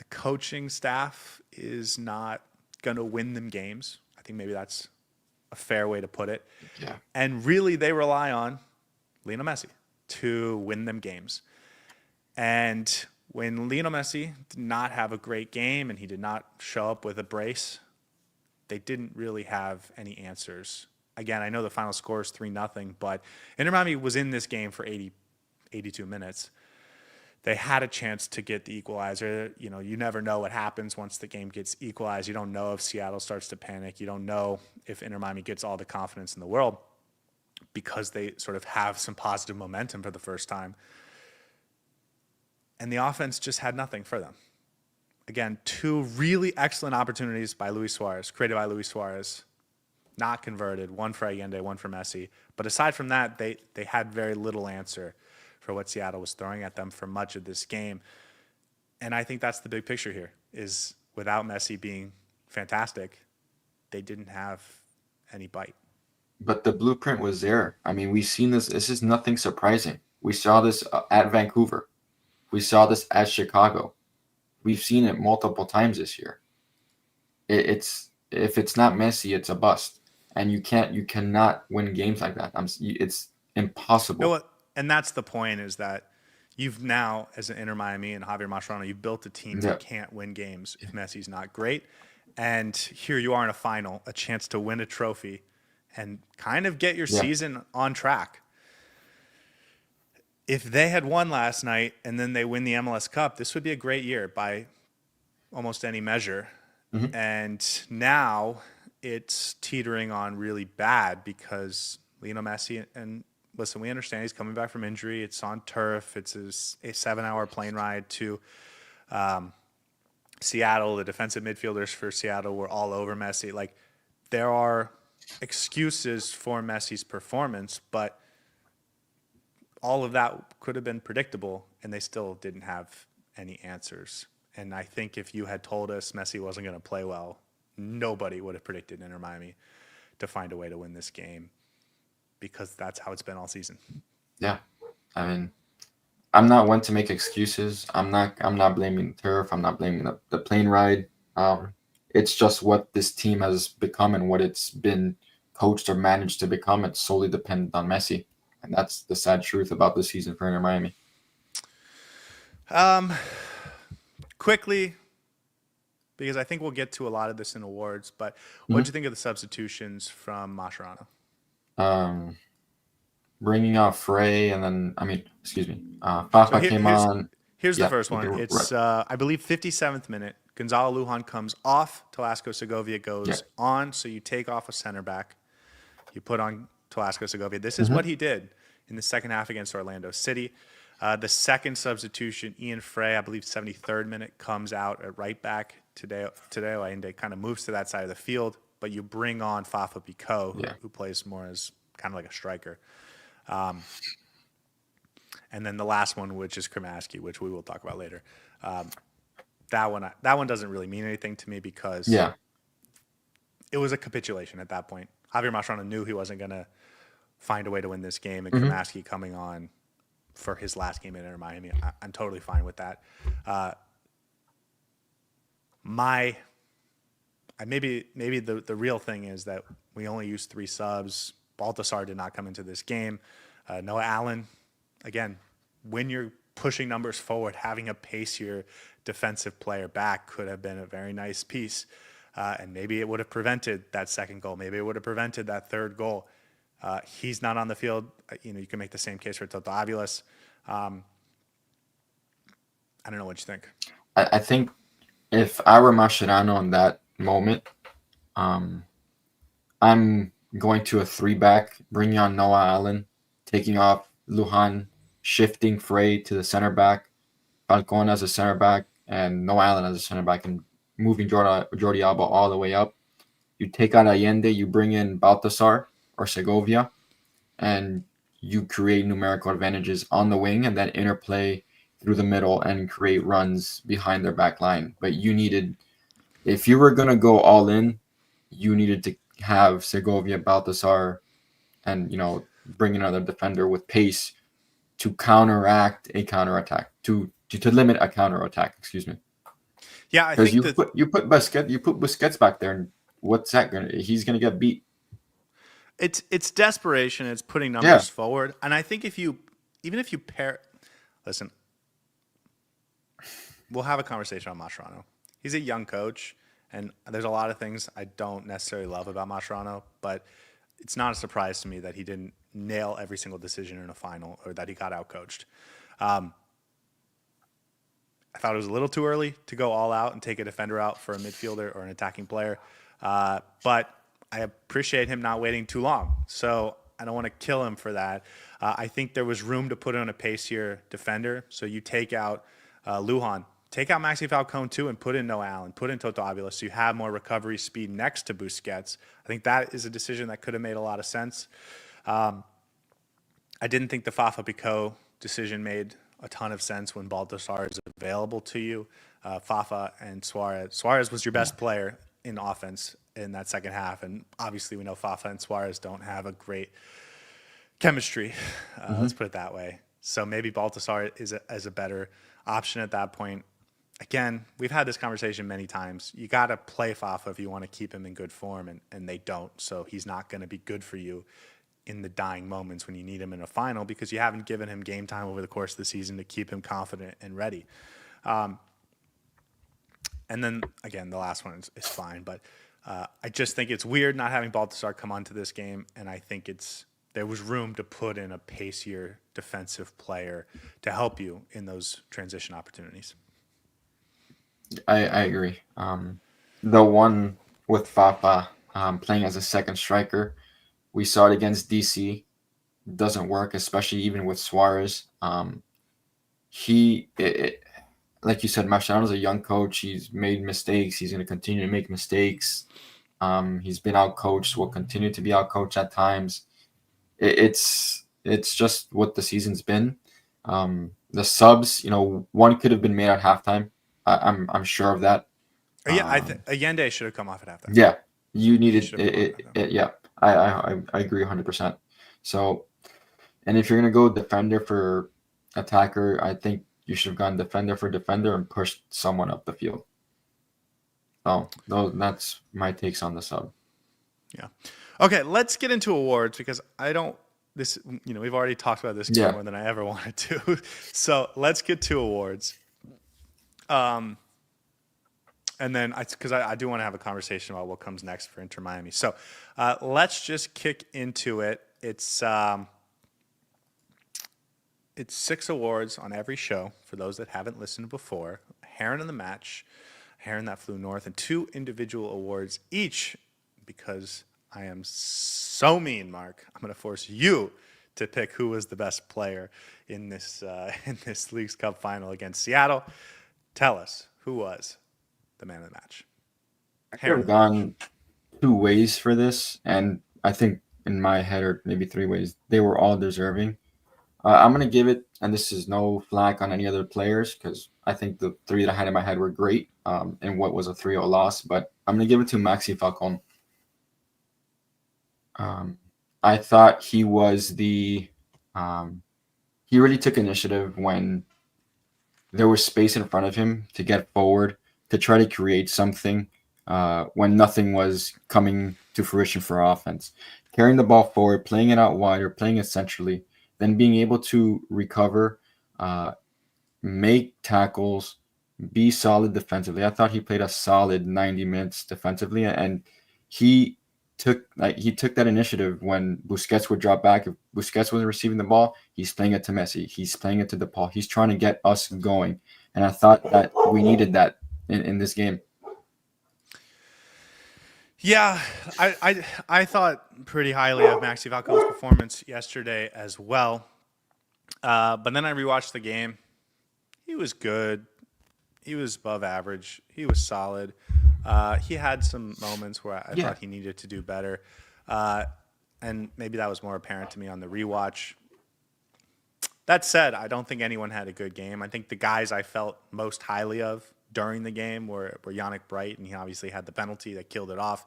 Speaker 1: coaching staff is not going to win them games. I think maybe that's a fair way to put it.
Speaker 2: Yeah.
Speaker 1: And really, they rely on Lionel Messi to win them games. And when Lionel Messi did not have a great game and he did not show up with a brace, they didn't really have any answers. Again, I know the final score is 3-0, but Inter Miami was in this game for 82 minutes. They had a chance to get the equalizer. You know, you never know what happens once the game gets equalized. You don't know if Seattle starts to panic. You don't know if Inter Miami gets all the confidence in the world, because they sort of have some positive momentum for the first time. And the offense just had nothing for them. Again, two really excellent opportunities by Luis Suárez, created by Luis Suárez, not converted, one for Allende, one for Messi. But aside from that, they had very little answer for what Seattle was throwing at them for much of this game. And I think that's the big picture here, is without Messi being fantastic, they didn't have any bite.
Speaker 2: But the blueprint was there. I mean, we've seen this. This is nothing surprising. We saw this at Vancouver. We saw this at Chicago. We've seen it multiple times this year. It's if it's not Messi, it's a bust, and you cannot win games like that. It's impossible.
Speaker 1: You know what? And that's the point, is that you've now, as an Inter Miami and Javier Mascherano, you've built a team that can't win games if Messi's not great. And here you are in a final, a chance to win a trophy and kind of get your season on track. If they had won last night and then they win the MLS Cup, this would be a great year by almost any measure.
Speaker 2: Mm-hmm.
Speaker 1: And now it's teetering on really bad, because Lionel Messi, and listen, we understand he's coming back from injury. It's on turf. It's a 7-hour plane ride to Seattle. The defensive midfielders for Seattle were all over Messi. Like, there are excuses for Messi's performance, but all of that could have been predictable, and they still didn't have any answers. And I think if you had told us Messi wasn't going to play well, nobody would have predicted Inter Miami to find a way to win this game, because that's how it's been all season.
Speaker 2: Yeah. I mean, I'm not one to make excuses. I'm not blaming turf. I'm not blaming the plane ride. It's just what this team has become and what it's been coached or managed to become. It's solely dependent on Messi. And that's the sad truth about the season for Inter Miami.
Speaker 1: Quickly, because I think we'll get to a lot of this in awards, but what did you think of the substitutions from Mascherano?
Speaker 2: Bringing out Frey, and then, Fafa came on.
Speaker 1: Here's the first one. It's, I believe, 57th minute. Gonzalo Lujan comes off. Telasco Segovia goes on. So you take off a center back. You put on Telasco Segovia. This is what he did in the second half against Orlando City. The second substitution, Ian Frey, I believe 73rd minute, comes out at right back. Tadeo Allende kind of moves to that side of the field, but you bring on Fafa Picault, who plays more as kind of like a striker. And then the last one, which is Cremaschi, which we will talk about later. That one doesn't really mean anything to me, because it was a capitulation at that point. Javier Mascherano knew he wasn't going to find a way to win this game, and Cremaschi coming on for his last game in Inter Miami, I'm totally fine with that. Maybe the real thing is that we only used 3 subs. Baltasar did not come into this game. Noah Allen, again, when you're pushing numbers forward, having a pacier defensive player back could have been a very nice piece. And maybe it would have prevented that second goal. Maybe it would have prevented that third goal. He's not on the field. You can make the same case for Toto Aviles. I don't know what you think.
Speaker 2: I think if I were Mascherano in that moment, I'm going to a 3-back, bringing on Noah Allen, taking off Lujan, shifting Frey to the center back, Falcon as a center back, and Noah Allen as a center back, and moving Jordi Alba all the way up. You take out Allende, you bring in Baltasar or Segovia, and you create numerical advantages on the wing and then interplay through the middle and create runs behind their back line. But if you were going to go all in, you needed to have Segovia, Baltasar, and, bring another defender with pace to counteract a counterattack, to limit a counterattack, excuse me.
Speaker 1: Yeah, I
Speaker 2: Because
Speaker 1: think
Speaker 2: you put Busquets back there, and what's that going to? He's going to get beat.
Speaker 1: it's desperation. It's putting numbers forward, and I think even if you pair, listen, we'll have a conversation on Mascherano. He's a young coach, and there's a lot of things I don't necessarily love about Mascherano, but it's not a surprise to me that he didn't nail every single decision in a final or that he got outcoached. I thought it was a little too early to go all out and take a defender out for a midfielder or an attacking player, but I appreciate him not waiting too long. So I don't want to kill him for that. I think there was room to put in a pacier defender. So you take out Lujan, take out Maxi Falcone too, and put in Noah Allen, put in Toto Avila, so you have more recovery speed next to Busquets. I think that is a decision that could have made a lot of sense. I didn't think the Fafa Picault decision made a ton of sense when Baltasar is available to you. Fafa and Suárez. Suárez was your best player in offense in that second half, and obviously we know Fafa and Suárez don't have a great chemistry. Let's put it that way. So maybe Baltasar is a better option at that point. Again, we've had this conversation many times. You got to play Fafa if you want to keep him in good form, and they don't. So he's not going to be good for you in the dying moments when you need him in a final because you haven't given him game time over the course of the season to keep him confident and ready. And then, again, the last one is fine. But I just think it's weird not having Baltasar come onto this game, and I think there was room to put in a pacier defensive player to help you in those transition opportunities.
Speaker 2: I agree. The one with Fafa playing as a second striker, we saw it against DC. Doesn't work, especially even with Suárez. Like you said, Mascherano's a young coach. He's made mistakes. He's going to continue to make mistakes. He's been outcoached. Will continue to be outcoached at times. It's just what the season's been. The subs, one could have been made at halftime. I'm sure of that.
Speaker 1: Yeah, I think Allende should have come off at halftime.
Speaker 2: Yeah, you needed it. Yeah, I agree 100%. So, and if you're gonna go defender for attacker, I think you should have gone defender for defender and pushed someone up the field. So that's my takes on the sub.
Speaker 1: Yeah. Okay, let's get into awards because we've already talked about this game more than I ever wanted to. So let's get to awards. And then because I do want to have a conversation about what comes next for Inter Miami. So let's just kick into it. It's 6 awards on every show for those that haven't listened before. Heron in the match, Heron that flew north, and 2 individual awards each because I am so mean, Mark. I'm going to force you to pick who was the best player in this Leagues Cup final against Seattle. Tell us, who was the man of the match?
Speaker 2: I could have gone 2 ways for this, and I think in my head, or maybe 3 ways, they were all deserving. I'm going to give it, and this is no flack on any other players, because I think the 3 that I had in my head were great in what was a 3-0 loss, but I'm going to give it to Maxi Falcone. I thought he was he really took initiative when there was space in front of him to get forward, to try to create something when nothing was coming to fruition for offense. Carrying the ball forward, playing it out wide or playing it centrally, then being able to recover, make tackles, be solid defensively. I thought he played a solid 90 minutes defensively, and he took that initiative when Busquets would drop back. If Busquets wasn't receiving the ball, he's playing it to Messi. He's playing it to De Paul. He's trying to get us going. And I thought that we needed that in this game.
Speaker 1: Yeah, I thought pretty highly of Maxi Falcone's performance yesterday as well. But then I rewatched the game. He was good. He was above average. He was solid. He had some moments where I
Speaker 2: Yeah.
Speaker 1: thought he needed to do better. Uh, and maybe that was more apparent to me on the rewatch. That said, I don't think anyone had a good game. I think the guys I felt most highly of during the game were Yannick Bright, and he obviously had the penalty that killed it off.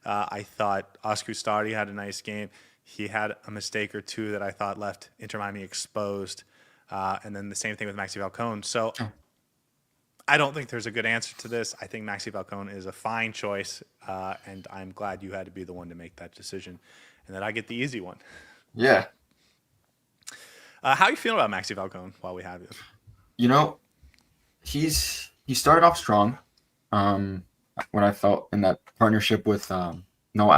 Speaker 1: I thought Oscar Stardi had a nice game. He had a mistake or two that I thought left Inter Miami exposed. And then the same thing with Maxi Falcone. So
Speaker 2: Oh,
Speaker 1: I don't think there's a good answer to this. I think Maxi Falcone is a fine choice, and I'm glad you had to be the one to make that decision and that I get the easy one.
Speaker 2: yeah.
Speaker 1: How are you feeling about Maxi Falcone while we have you?
Speaker 2: You know, he started off strong. Um, when I felt in that partnership with Noah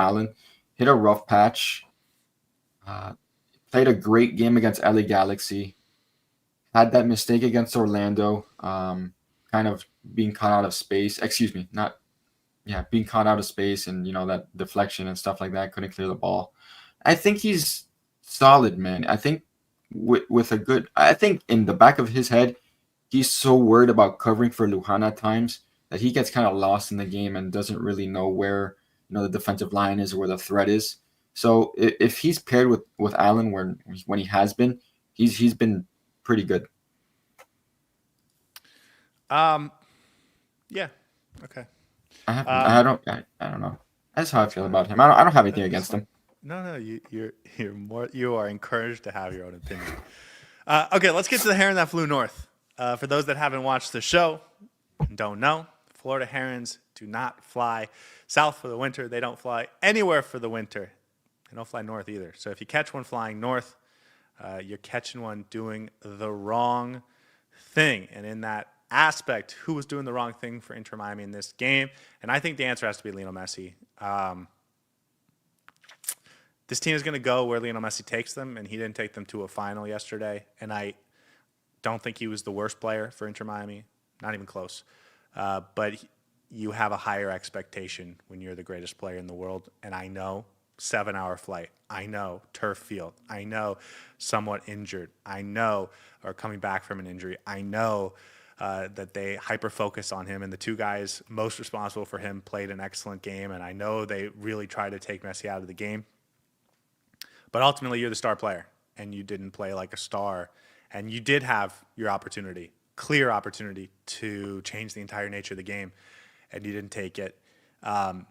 Speaker 2: Allen, hit a rough patch. Uh, Played a great game against LA Galaxy. Had that mistake against Orlando. Kind of being caught out of space. Excuse me, not being caught out of space and that deflection and stuff like that. Couldn't clear the ball. I think he's solid, man. I think with a good. I think in the back of his head, he's so worried about covering for Lujan at times that he gets kind of lost in the game and doesn't really know where the defensive line is or where the threat is. So if he's paired with Allen when he has been, he's been pretty good.
Speaker 1: Um, yeah, okay.
Speaker 2: I don't know. That's how I feel about him. I don't have anything
Speaker 1: That's
Speaker 2: against
Speaker 1: fine.
Speaker 2: him.
Speaker 1: No, you are encouraged to have your own opinion. Okay, let's get to the heron that flew north. For those that haven't watched the show and don't know, Florida herons do not fly south for the winter. They don't fly anywhere for the winter. They don't fly north either. So if you catch one flying north, you're catching one doing the wrong thing. And in that aspect, who was doing the wrong thing for Inter Miami in this game? And I think the answer has to be Lionel Messi. This team is going to go where Lionel Messi takes them, and he didn't take them to a final yesterday. And I don't think he was the worst player for Inter Miami, not even close. But you have a higher expectation when you're the greatest player in the world. And I know 7-hour flight. I know turf field. I know somewhat injured. I know or coming back from an injury. I know that they hyper focus on him, and the two guys most responsible for him played an excellent game. And I know they really tried to take Messi out of the game. But ultimately, you're the star player, and you didn't play like a star. And you did have your opportunity, clear opportunity, to change the entire nature of the game, and you didn't take it. And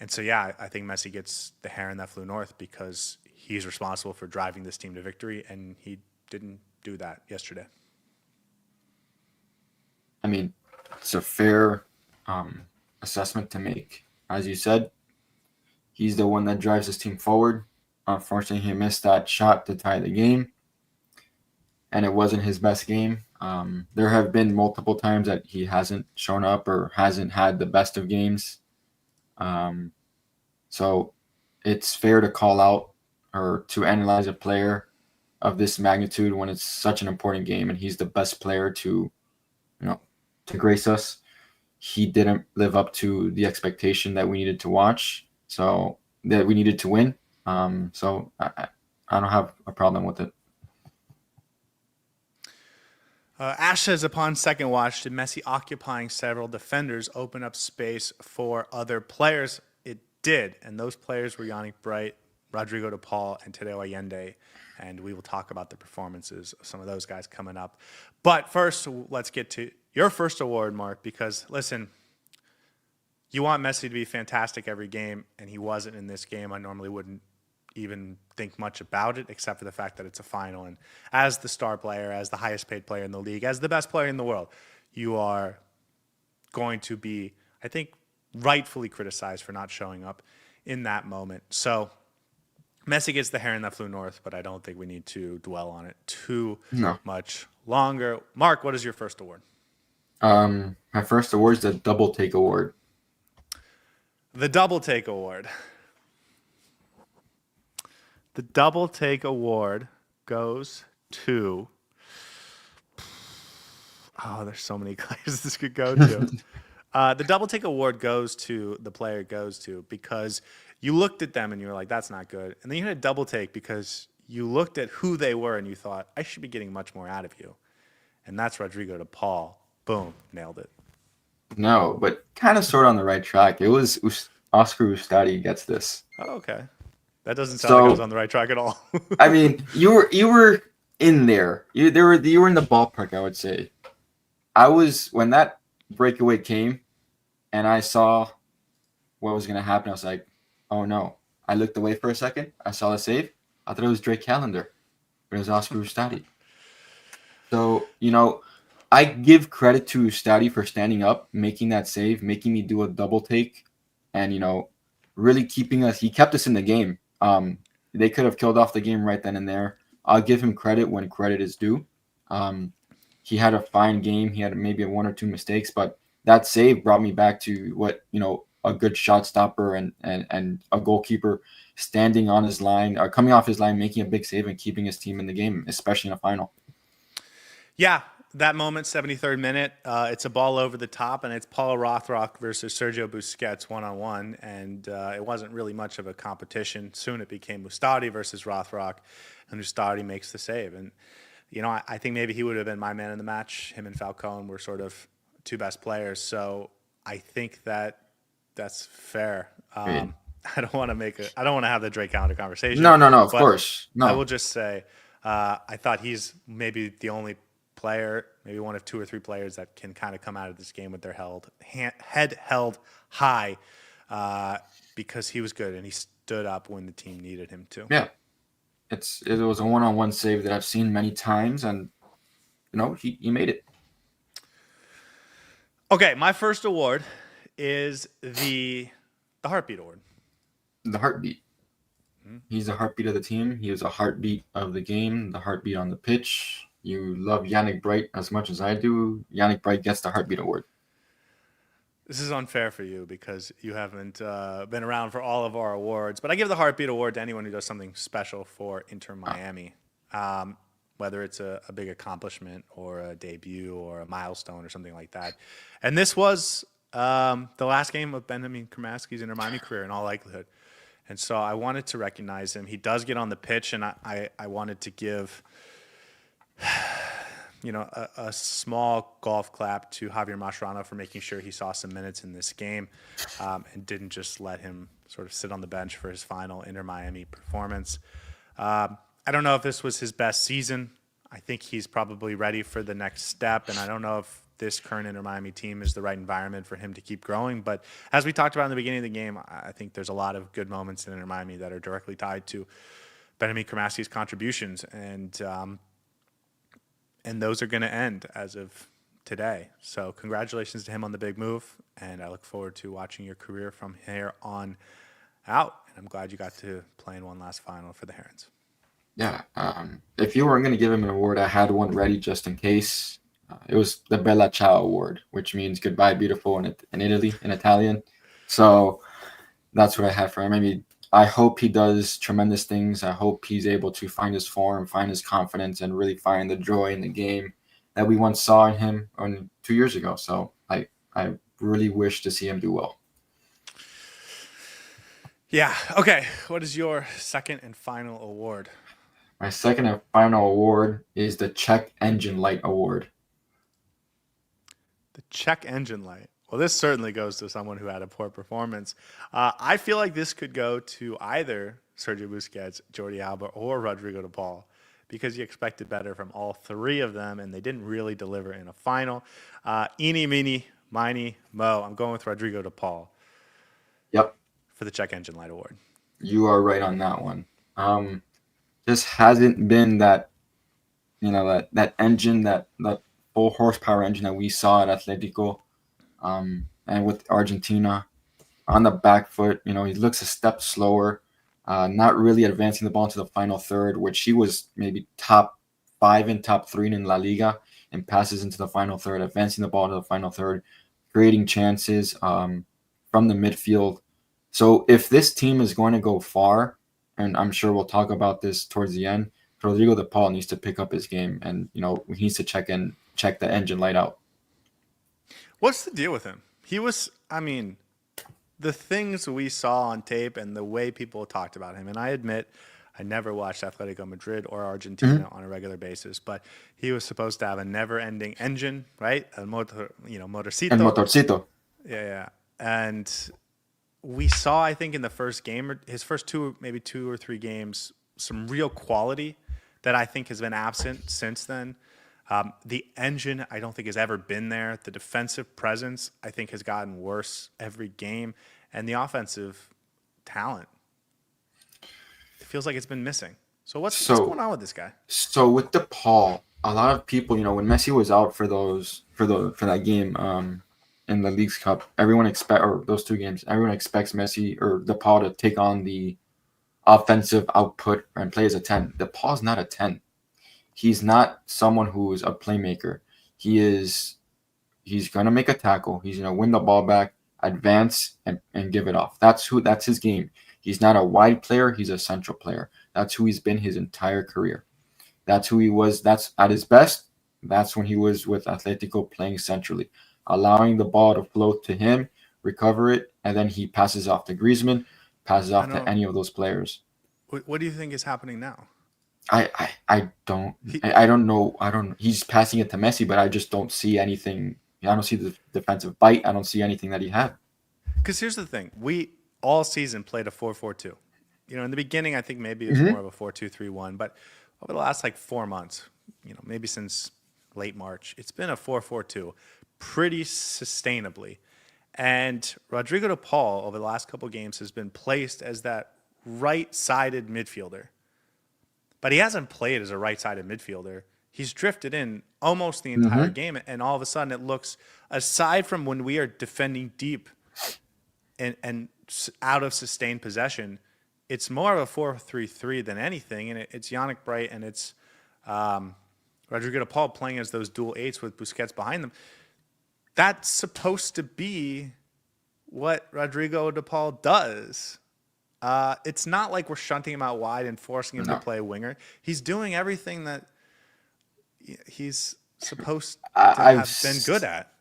Speaker 1: so, yeah, I think Messi gets the heron that flew north because he's responsible for driving this team to victory, and he didn't do that yesterday.
Speaker 2: I mean, it's a fair assessment to make. As you said, he's the one that drives his team forward. Unfortunately, he missed that shot to tie the game, and it wasn't his best game. There have been multiple times that he hasn't shown up or hasn't had the best of games. So it's fair to call out or to analyze a player of this magnitude when it's such an important game and he's the best player to grace us. He didn't live up to the expectation that we needed to watch, so that we needed to win. So I don't have a problem with it.
Speaker 1: Ash says, upon second watch, did Messi occupying several defenders open up space for other players? It did, and those players were Yannick Bright, Rodrigo de Paul, and Tadeo Allende. And we will talk about the performances of some of those guys coming up. But first, let's get to your first award, Mark, because listen, you want Messi to be fantastic every game, and he wasn't in this game. I normally wouldn't even think much about it, except for the fact that it's a final. And as the star player, as the highest paid player in the league, as the best player in the world, you are going to be, I think, rightfully criticized for not showing up in that moment. So Messi gets the heron that flew north, but I don't think we need to dwell on it too
Speaker 2: No.
Speaker 1: much longer. Mark, what is your first award?
Speaker 2: My first award is the Double Take Award.
Speaker 1: The Double Take Award. The Double Take Award goes to... Oh, there's so many players this could go to. The double take award goes to the player because you looked at them and you were like, that's not good. And then you had a double take because you looked at who they were and you thought, I should be getting much more out of you. And that's Rodrigo de Paul. Boom, nailed it.
Speaker 2: No, but kind of sort of on the right track. It was Oscar Ustadi gets this.
Speaker 1: Oh, okay. That doesn't sound like I was
Speaker 2: So
Speaker 1: on the right track at all.
Speaker 2: I mean, you were in there. You were in the ballpark, I would say. I was when that breakaway came and I saw what was gonna happen, I was like, oh no. I looked away for a second, I saw the save, I thought it was Drake Callender, but it was Oscar Ustadi. So, I give credit to Ustadi for standing up, making that save, making me do a double take, and really keeping us. He kept us in the game. They could have killed off the game right then and there. I'll give him credit when credit is due. He had a fine game. He had maybe one or two mistakes, but that save brought me back to what a good shot stopper and a goalkeeper standing on his line or coming off his line, making a big save and keeping his team in the game, especially in a final.
Speaker 1: Yeah, that moment, 73rd minute, it's a ball over the top, and it's Paul Rothrock versus Sergio Busquets one-on-one, and it wasn't really much of a competition. Soon it became Ustadi versus Rothrock, and Ustadi makes the save. And, I think maybe he would have been my man in the match. Him and Falcone were sort of two best players, so I think that's fair. I don't want to have the Drake Calendar conversation.
Speaker 2: No, of course. No.
Speaker 1: I will just say, I thought he's maybe the only player, maybe one of two or three players that can kind of come out of this game with their head held high because he was good and he stood up when the team needed him to.
Speaker 2: Yeah. It was a one-on-one save that I've seen many times, and he made it.
Speaker 1: Okay, my first award is the Heartbeat Award.
Speaker 2: The heartbeat. Mm-hmm. He's the heartbeat of the team. He was a heartbeat of the game, the heartbeat on the pitch. You love Yannick Bright as much as I do. Yannick Bright gets the Heartbeat Award.
Speaker 1: This is unfair for you because you haven't been around for all of our awards. But I give the Heartbeat Award to anyone who does something special for Inter Miami, whether it's a big accomplishment or a debut or a milestone or something like that. And this was the last game of Benja Cremaschi's Inter Miami career in all likelihood. And so I wanted to recognize him. He does get on the pitch, and I wanted to give a small golf clap to Javier Mascherano for making sure he saw some minutes in this game and didn't just let him sort of sit on the bench for his final Inter Miami performance. I don't know if this was his best season. I think he's probably ready for the next step, and I don't know if this current Inter Miami team is the right environment for him to keep growing. But as we talked about in the beginning of the game, I think there's a lot of good moments in Inter Miami that are directly tied to Benja Cremaschi's contributions, and those are going to end as of today. So congratulations to him on the big move, and I look forward to watching your career from here on out. And I'm glad you got to play in one last final for the Herons.
Speaker 2: Yeah. If you weren't going to give him an award, I had one ready just in case. It was the Bella Ciao Award, which means goodbye, beautiful in Italy, in Italian. So that's what I had for him. I hope he does tremendous things. I hope he's able to find his form, find his confidence, and really find the joy in the game that we once saw in him 2 years ago. So I really wish to see him do well.
Speaker 1: Yeah. Okay. What is your second and final award?
Speaker 2: My second and final award is the Check Engine Light Award.
Speaker 1: The Check Engine Light. Well, this certainly goes to someone who had a poor performance. I feel like this could go to either Sergio Busquets, Jordi Alba, or Rodrigo de Paul because you expected better from all three of them, and they didn't really deliver in a final. Eeny, meeny, miny, mo. I'm going with Rodrigo de Paul.
Speaker 2: Yep.
Speaker 1: For the Check Engine Light Award.
Speaker 2: You are right on that one. Just hasn't been that engine, that full horsepower engine that we saw at Atletico. And with Argentina on the back foot, he looks a step slower, not really advancing the ball into the final third, which he was maybe top 5 and top 3 in La Liga, and passes into the final third, advancing the ball to the final third, creating chances from the midfield. So if this team is going to go far, and I'm sure we'll talk about this towards the end, Rodrigo de Paul needs to pick up his game, and he needs to check the engine light out.
Speaker 1: What's the deal with him? He was, I mean, the things we saw on tape and the way people talked about him, and I admit I never watched Atletico Madrid or Argentina on a regular basis, but he was supposed to have a never-ending engine, right? A
Speaker 2: El
Speaker 1: motorcito.
Speaker 2: motorcito.
Speaker 1: Yeah. And we saw, I think, in the first game, or his first maybe two or three games, some real quality that I think has been absent since then. The engine, I don't think, has ever been there. The defensive presence, I think, has gotten worse every game. And the offensive talent, it feels like it's been missing. So what's going on with this guy?
Speaker 2: So with De Paul, a lot of people, when Messi was out for that game in the Leagues Cup, those two games, everyone expects Messi or De Paul to take on the offensive output and play as a 10. De Paul's not a 10. He's not someone who is a playmaker. He's going to make a tackle. He's going to win the ball back, advance, and give it off. That's his game. He's not a wide player. He's a central player. That's who he's been his entire career. That's who he was. That's at his best. That's when he was with Atletico playing centrally, allowing the ball to float to him, recover it, and then he passes off to Griezmann, passes off to any of those players.
Speaker 1: What do you think is happening now?
Speaker 2: I don't know. He's passing it to Messi, but I just don't see anything. I don't see the defensive bite. I don't see anything that he had.
Speaker 1: Because here's the thing. We all season played a 4-4-2. In the beginning, I think maybe it was more of a 4-2-3-1. But over the last 4 months, maybe since late March, it's been a 4-4-2 pretty sustainably. And Rodrigo de Paul over the last couple of games has been placed as that right-sided midfielder. But he hasn't played as a right-sided midfielder. He's drifted in almost the entire game, and all of a sudden it looks, aside from when we are defending deep and out of sustained possession, it's more of a 4-3-3 than anything, and it's Yannick Bright and it's Rodrigo de Paul playing as those dual eights with Busquets behind them. That's supposed to be what Rodrigo de Paul does. It's not like we're shunting him out wide and forcing him to play a winger. He's doing everything that he's supposed to have been good at.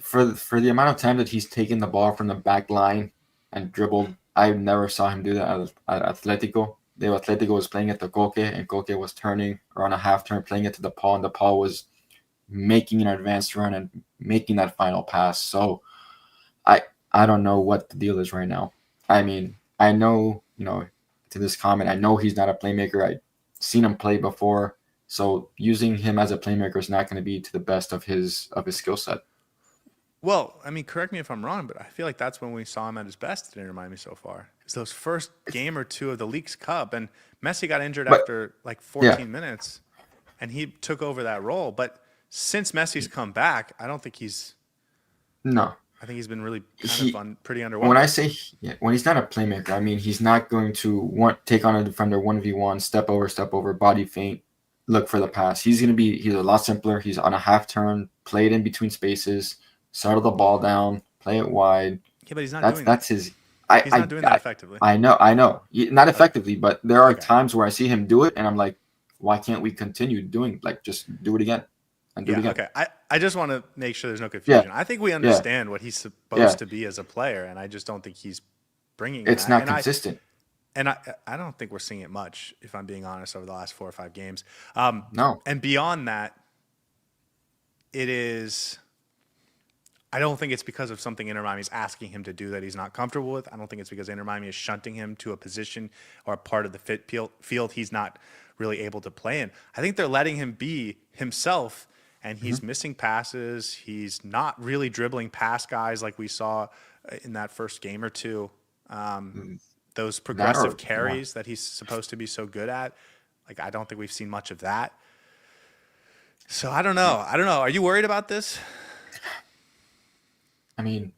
Speaker 2: For the amount of time that he's taken the ball from the back line and dribbled, I never saw him do that at Atletico. Atletico was playing it to Koke, and Koke was turning or on a half turn, playing it to De Paul, and De Paul was making an advanced run and making that final pass. So I don't know what the deal is right now. I mean, I know, to this comment, I know he's not a playmaker. I've seen him play before. So using him as a playmaker is not going to be to the best of his skill set.
Speaker 1: Well, I mean, correct me if I'm wrong, but I feel like that's when we saw him at his best in Inter Miami so far. It's those first game or two of the Leagues Cup, and Messi got injured after 14 minutes, and he took over that role. But since Messi's come back, I don't think he's.
Speaker 2: No.
Speaker 1: I think he's been really pretty underwhelming.
Speaker 2: When I say when he's not a playmaker, I mean he's not going to take on a defender 1v1, step over, body feint, look for the pass. He's a lot simpler. He's on a half turn, play it in between spaces, settle the ball down, play it wide.
Speaker 1: Yeah, but he's not doing that.
Speaker 2: That's his.
Speaker 1: He's not doing that effectively.
Speaker 2: I know. Not effectively, but there are times where I see him do it, and I'm like, why can't we continue doing just do it again? And do it again.
Speaker 1: Okay. I just want to make sure there's no confusion. I think we understand what he's supposed to be as a player, and I just don't think he's bringing
Speaker 2: it's not consistent.
Speaker 1: And I don't think we're seeing it much, if I'm being honest, over the last 4 or 5 games.
Speaker 2: No.
Speaker 1: And beyond that, it is – I don't think it's because of something Inter Miami is asking him to do that he's not comfortable with. I don't think it's because Inter Miami is shunting him to a position or a part of the field he's not really able to play in. I think they're letting him be himself, and he's missing passes. He's not really dribbling past guys like we saw in that first game or two. Those progressive carries that he's supposed to be so good at, I don't think we've seen much of that. So I don't know. Are you worried about this?
Speaker 2: I mean,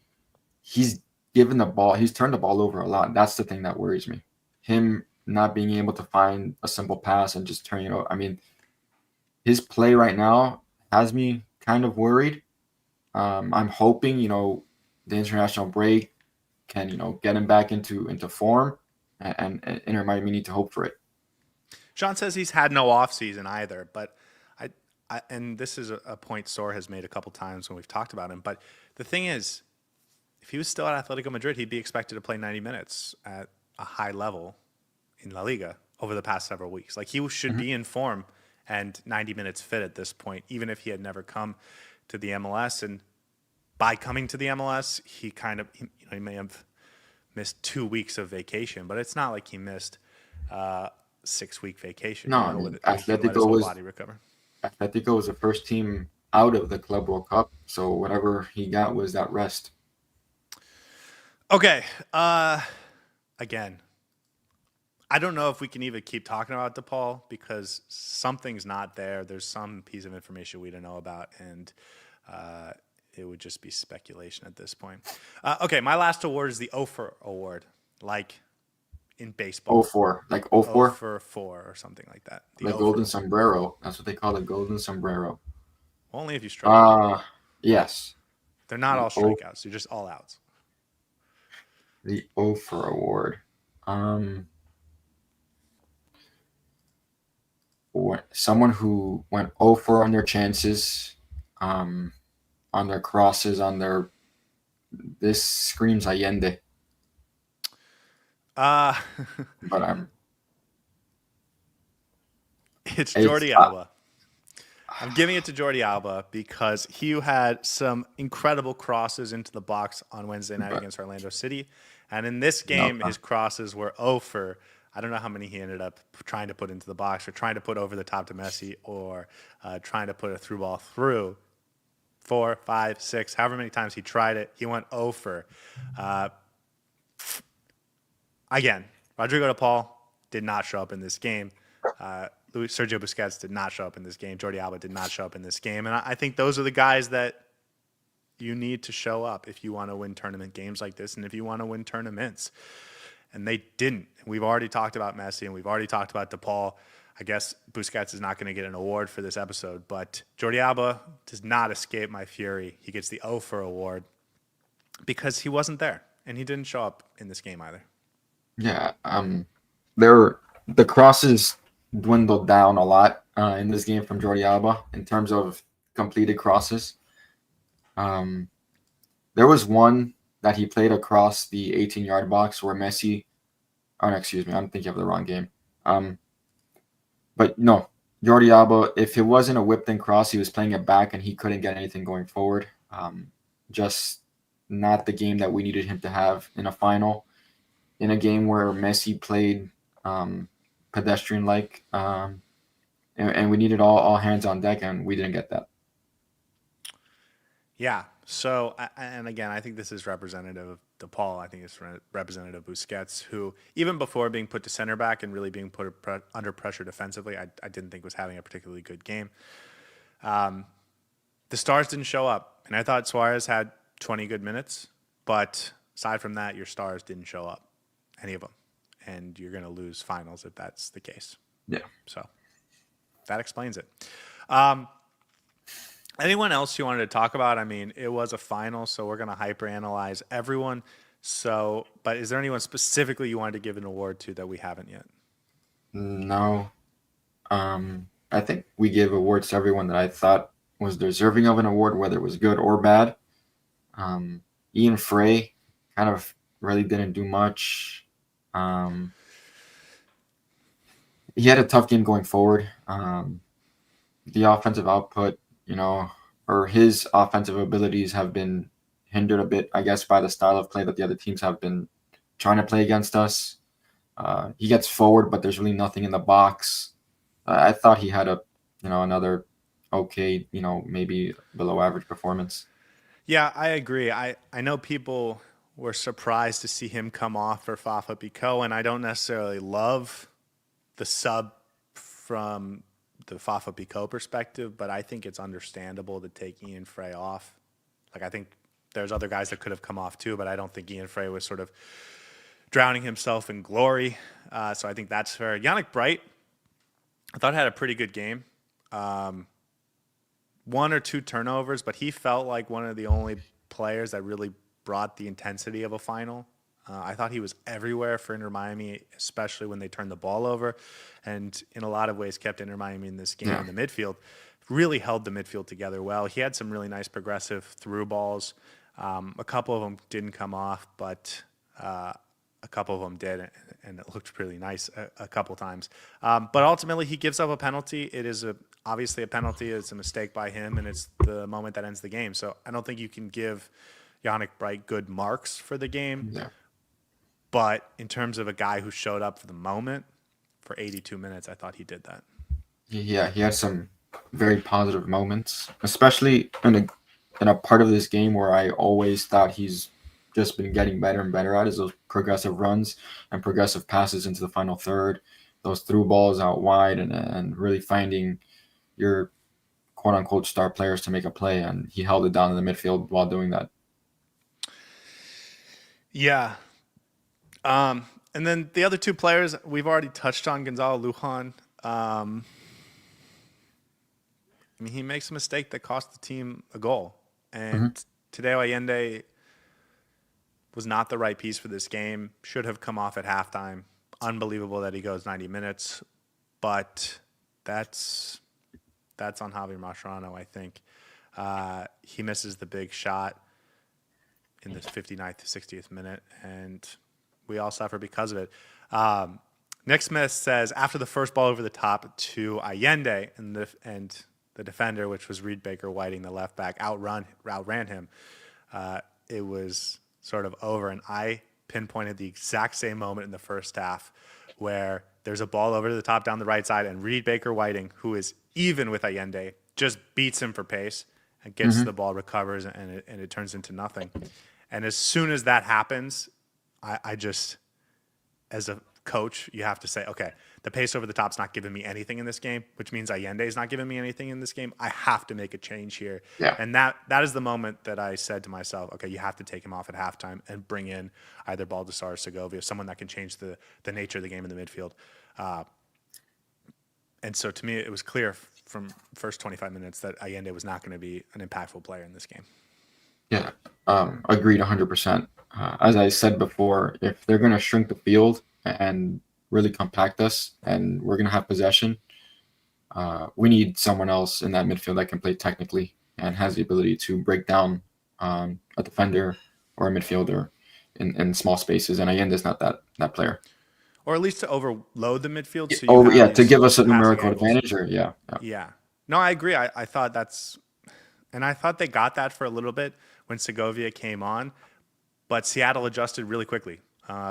Speaker 2: he's given the ball. He's turned the ball over a lot. That's the thing that worries me. Him not being able to find a simple pass and just turning it over. I mean, his play right now has me kind of worried. I'm hoping, the international break can, get him back into form, and Inter Miami need to hope for it.
Speaker 1: Sean says he's had no offseason either, but I and this is a point Sor has made a couple times when we've talked about him, but The thing is, if he was still at Atletico Madrid, he'd be expected to play 90 minutes at a high level in La Liga over the past several weeks. Like he should be in form and 90 minutes fit at this point, even if he had never come to the MLS. And by coming to the MLS, he may have missed 2 weeks of vacation, but it's not like he missed 6-week vacation.
Speaker 2: No, I mean,
Speaker 1: He can let his whole body recover.
Speaker 2: Atletico was the first team out of the Club World Cup, so whatever he got was that rest.
Speaker 1: Okay. Again, I don't know if we can even keep talking about De Paul because something's not there. There's some piece of information we don't know about, and it would just be speculation at this point. Okay, my last award is the Ofer Award, like in baseball.
Speaker 2: 04, like 04?
Speaker 1: 4 or something like that.
Speaker 2: The golden sombrero. That's what they call the golden sombrero.
Speaker 1: Only if you strike out.
Speaker 2: Yes.
Speaker 1: They're not all strikeouts. They're just all outs.
Speaker 2: The Ofer Award. Someone who went 0-4 on their chances, on their crosses, this screams Allende.
Speaker 1: But it's Jordi Alba. I'm giving it to Jordi Alba because he had some incredible crosses into the box on Wednesday night against Orlando City. And in this game, his crosses were 0-for. I don't know how many he ended up trying to put into the box or trying to put over the top to Messi or trying to put a through ball through. 4, 5, 6, however many times he tried it, he went 0-for. Again, Rodrigo de Paul did not show up in this game. Sergio Busquets did not show up in this game. Jordi Alba did not show up in this game. And I think those are the guys that you need to show up if you want to win tournament games like this and if you want to win tournaments. And they didn't. We've already talked about Messi and we've already talked about De Paul. I guess Busquets is not going to get an award for this episode, but Jordi Alba does not escape my fury. He gets the 0-for award because he wasn't there and he didn't show up in this game either.
Speaker 2: Yeah, the crosses dwindled down a lot in this game from Jordi Alba in terms of completed crosses. There was one that he played across the 18-yard box where Messi. Oh, no, excuse me, I'm thinking of the wrong game. But no, Jordi Alba, if it wasn't a whipped-in cross, he was playing it back and he couldn't get anything going forward. Just not the game that we needed him to have in a final. In a game where Messi played pedestrian-like, and we needed all hands on deck, and we didn't get that.
Speaker 1: Yeah. So, and again, I think this is representative of De Paul. I think it's representative of Busquets, who even before being put to center back and really being put under pressure defensively, I didn't think was having a particularly good game. The stars didn't show up, and I thought Suárez had 20 good minutes, but aside from that, your stars didn't show up, any of them, and you're going to lose finals if that's the case.
Speaker 2: Yeah.
Speaker 1: So that explains it. Anyone else you wanted to talk about? I mean, it was a final, so we're going to hyper-analyze everyone. So, but is there anyone specifically you wanted to give an award to that we haven't yet?
Speaker 2: No. I think we gave awards to everyone that I thought was deserving of an award, whether it was good or bad. Ian Frey kind of really didn't do much. He had a tough game going forward. The offensive output, or his offensive abilities have been hindered a bit, I guess, by the style of play that the other teams have been trying to play against us. He gets forward, but there's really nothing in the box. I thought he had another okay, maybe below average performance.
Speaker 1: Yeah, I agree. I know people were surprised to see him come off for Fafa Picault, and I don't necessarily love the sub from the Fafa Picault perspective, but I think it's understandable to take Ian Frey off. Like, I think there's other guys that could have come off too, but I don't think Ian Frey was sort of drowning himself in glory. So I think that's fair. Yannick Bright, I thought had a pretty good game. 1 or 2 turnovers, but he felt like one of the only players that really brought the intensity of a final. I thought he was everywhere for Inter Miami, especially when they turned the ball over, and in a lot of ways kept Inter Miami in this game in the midfield. Really held the midfield together well. He had some really nice progressive through balls. A couple of them didn't come off, but a couple of them did, and it looked really nice a couple times. But ultimately, he gives up a penalty. It is obviously a penalty. It's a mistake by him, and it's the moment that ends the game. So I don't think you can give Yannick Bright good marks for the game.
Speaker 2: Yeah.
Speaker 1: But in terms of a guy who showed up for the moment for 82 minutes, I thought he did that.
Speaker 2: Yeah, he had some very positive moments, especially in a part of this game where I always thought he's just been getting better and better at is those progressive runs and progressive passes into the final third, those through balls out wide, and really finding your quote unquote star players to make a play. And he held it down in the midfield while doing that.
Speaker 1: Yeah. And then the other two players we've already touched on, Gonzalo Lujan. I mean, he makes a mistake that cost the team a goal. And Tadeo Allende was not the right piece for this game. Should have come off at halftime. Unbelievable that he goes 90 minutes. But that's on Javier Mascherano, I think. He misses the big shot in the 59th to 60th minute, and we all suffer because of it. Nick Smith says, after the first ball over the top to Allende and the defender, which was Reed Baker Whiting, the left back, outran him, it was sort of over. And I pinpointed the exact same moment in the first half where there's a ball over to the top down the right side, and Reed Baker Whiting, who is even with Allende, just beats him for pace and gets the ball, recovers, and it turns into nothing. And as soon as that happens, I just, as a coach, you have to say, okay, the pace over the top's not giving me anything in this game, which means Allende is not giving me anything in this game. I have to make a change here.
Speaker 2: Yeah.
Speaker 1: And that is the moment that I said to myself, okay, you have to take him off at halftime and bring in either Baldassar or Segovia, someone that can change the nature of the game in the midfield. And so to me, it was clear from first 25 minutes that Allende was not going to be an impactful player in this game.
Speaker 2: Yeah, agreed 100%. As I said before, if they're going to shrink the field and really compact us and we're going to have possession, we need someone else in that midfield that can play technically and has the ability to break down a defender or a midfielder in small spaces. And Allende's not that player.
Speaker 1: Or at least to overload the midfield. So
Speaker 2: To give us a numerical advantage.
Speaker 1: Yeah. No, I agree. I thought I thought they got that for a little bit when Segovia came on, but Seattle adjusted really quickly.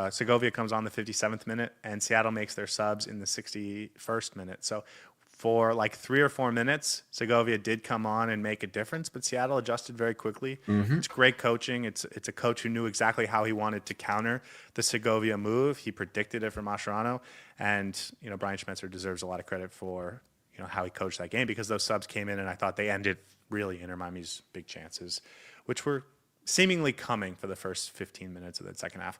Speaker 1: Segovia comes on the 57th minute, and Seattle makes their subs in the 61st minute. So for like 3 or 4 minutes, Segovia did come on and make a difference, but Seattle adjusted very quickly. It's great coaching. It's a coach who knew exactly how he wanted to counter the Segovia move. He predicted it for Mascherano, and Brian Schmetzer deserves a lot of credit for how he coached that game, because those subs came in and I thought they ended really Inter Miami's big chances, which were seemingly coming for the first 15 minutes of that second half.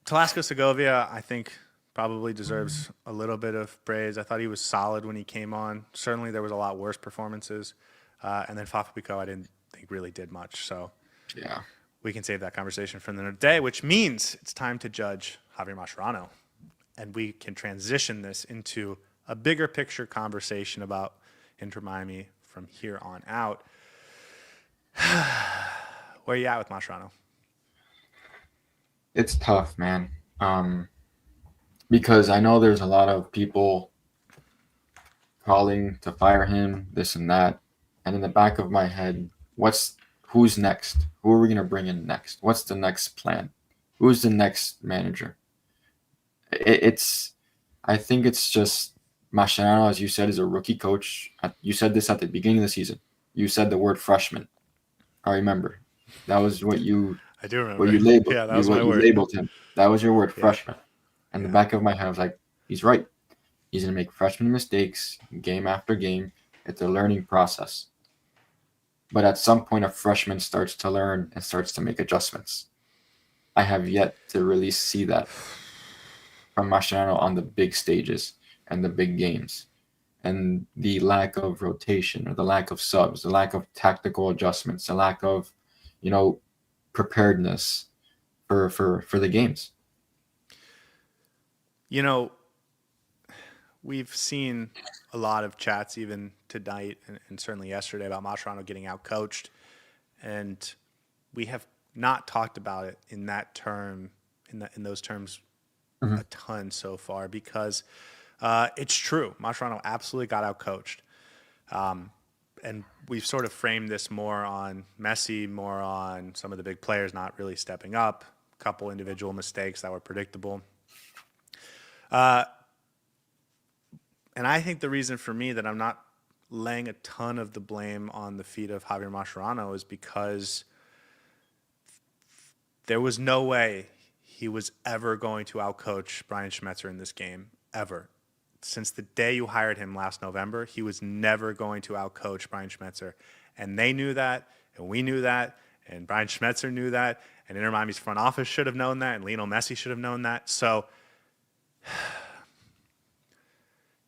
Speaker 1: Talasco Segovia, I think, probably deserves a little bit of praise. I thought he was solid when he came on. Certainly there was a lot worse performances. And then Fafa Pico, I didn't think really did much. So
Speaker 2: Yeah.
Speaker 1: we can save that conversation for another day, which means it's time to judge Javier Mascherano. And we can transition this into a bigger picture conversation about Inter Miami from here on out. Where are you at with Mascherano?
Speaker 2: It's tough, man. Because I know there's a lot of people calling to fire him, this and that. And in the back of my head, who's next? Who are we gonna bring in next? What's the next plan? Who's the next manager? I think it's just Mascherano, as you said, is a rookie coach. You said this at the beginning of the season. You said the word freshman. I remember. That was what you
Speaker 1: I do remember.
Speaker 2: what you labeled.
Speaker 1: Yeah, that was my
Speaker 2: you
Speaker 1: word.
Speaker 2: labeled him. That was your word,
Speaker 1: Yeah.
Speaker 2: freshman. And the back of my head, I was like, he's right. He's gonna make freshman mistakes game after game. It's a learning process. But at some point, a freshman starts to learn and starts to make adjustments. I have yet to really see that from Mascherano on the big stages and the big games. And the lack of rotation or the lack of subs, the lack of tactical adjustments, the lack of, preparedness for the games.
Speaker 1: We've seen a lot of chats even tonight and certainly yesterday about Mascherano getting out-coached. And we have not talked about it in that term, in those terms, a ton so far because it's true. Mascherano absolutely got outcoached. And we've sort of framed this more on Messi, more on some of the big players not really stepping up, a couple individual mistakes that were predictable. And I think the reason for me that I'm not laying a ton of the blame on the feet of Javier Mascherano is because there was no way he was ever going to outcoach Brian Schmetzer in this game, ever. Since the day you hired him last November, he was never going to outcoach Brian Schmetzer. And they knew that, and we knew that, and Brian Schmetzer knew that, and Inter Miami's front office should have known that, and Lionel Messi should have known that. So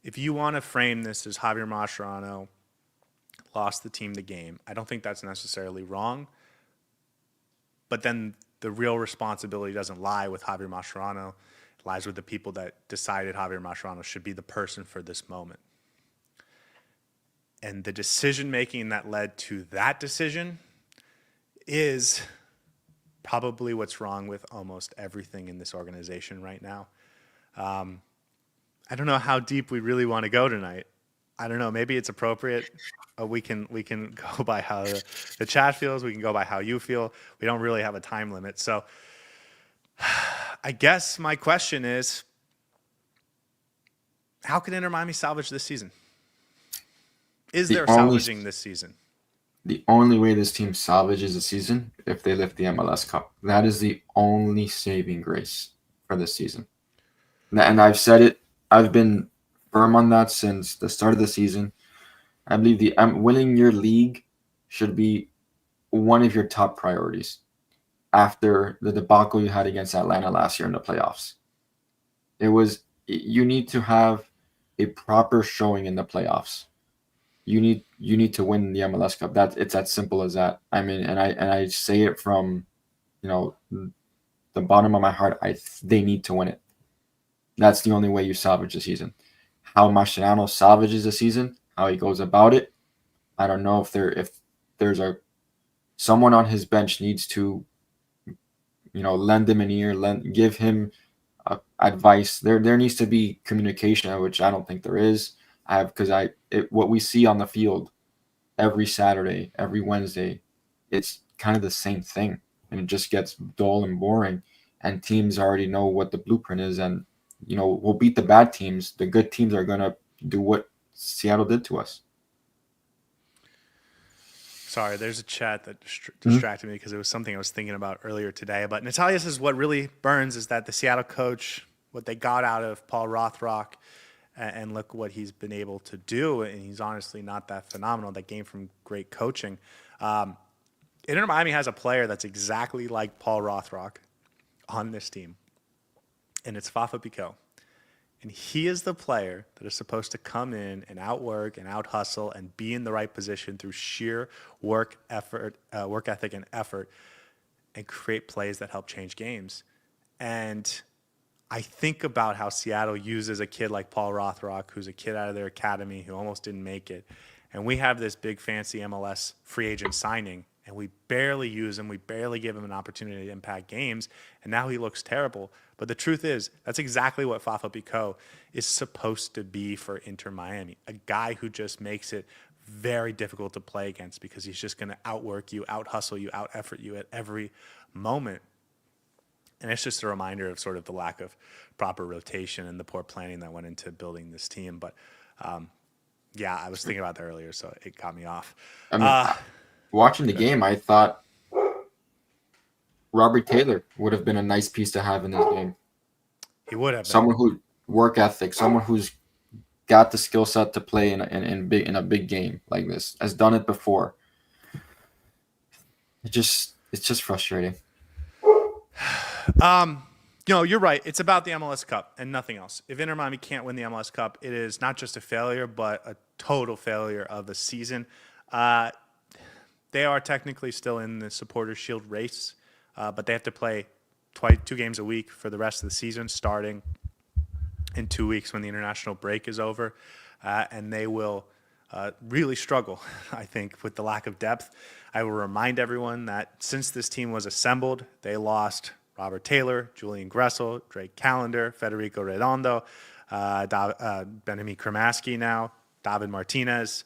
Speaker 1: if you want to frame this as Javier Mascherano lost the team the game, I don't think that's necessarily wrong. But then the real responsibility doesn't lie with Javier Mascherano. It lies with the people that decided Javier Mascherano should be the person for this moment. And the decision-making that led to that decision is probably what's wrong with almost everything in this organization right now. I don't know how deep we really want to go tonight. I don't know. Maybe it's appropriate. We can go by how the chat feels. We can go by how you feel. We don't really have a time limit. So I guess my question is, how can Inter Miami salvage this season? Is there salvaging this season?
Speaker 2: The only way this team salvages the season if they lift the MLS Cup. That is the only saving grace for this season. And I've said it. I've been firm on that since the start of the season. I believe the winning your league should be one of your top priorities after the debacle you had against Atlanta last year in the playoffs. You need to have a proper showing in the playoffs. You need to win the MLS Cup. It's as simple as that. I mean, and I say it from, the bottom of my heart. They need to win it. That's the only way you salvage the season. How Mascherano salvages the season, how he goes about it, I don't know. If there's someone on his bench needs to, lend him an ear, give him advice. There needs to be communication, which I don't think there is. What we see on the field every Saturday, every Wednesday, it's kind of the same thing, and it just gets dull and boring. And teams already know what the blueprint is, and we'll beat the bad teams. The good teams are gonna do what Seattle did to us.
Speaker 1: Sorry, there's a chat that distracted me because it was something I was thinking about earlier today. But Natalia says what really burns is that the Seattle coach, what they got out of Paul Rothrock, and look what he's been able to do. And he's honestly not that phenomenal. That came from great coaching. Inter Miami has a player that's exactly like Paul Rothrock on this team, and it's Fafa Picault. And he is the player that is supposed to come in and outwork and out-hustle and be in the right position through sheer work ethic and effort, and create plays that help change games. And I think about how Seattle uses a kid like Paul Rothrock, who's a kid out of their academy who almost didn't make it. And we have this big fancy MLS free agent signing, and we barely use him. We barely give him an opportunity to impact games. And now he looks terrible. But the truth is, that's exactly what Fafa Picault is supposed to be for Inter Miami. A guy who just makes it very difficult to play against because he's just going to outwork you, out-hustle you, out-effort you at every moment. And it's just a reminder of sort of the lack of proper rotation and the poor planning that went into building this team. But, I was thinking about that earlier, so it got me off.
Speaker 2: Watching the game, I thought Robert Taylor would have been a nice piece to have in this game.
Speaker 1: He would have been.
Speaker 2: Someone who work ethic, someone who's got the skill set to play in a big game like this, has done it before. It's just frustrating.
Speaker 1: You're right. It's about the MLS Cup and nothing else. If Inter Miami can't win the MLS Cup, it is not just a failure, but a total failure of the season. They are technically still in the Supporters' Shield race, but they have to play 2 games a week for the rest of the season, starting in 2 weeks when the international break is over. And they will really struggle, I think, with the lack of depth. I will remind everyone that since this team was assembled, they lost Robert Taylor, Julian Gressel, Drake Callender, Federico Redondo, Benja Cremaschi now, David Martinez,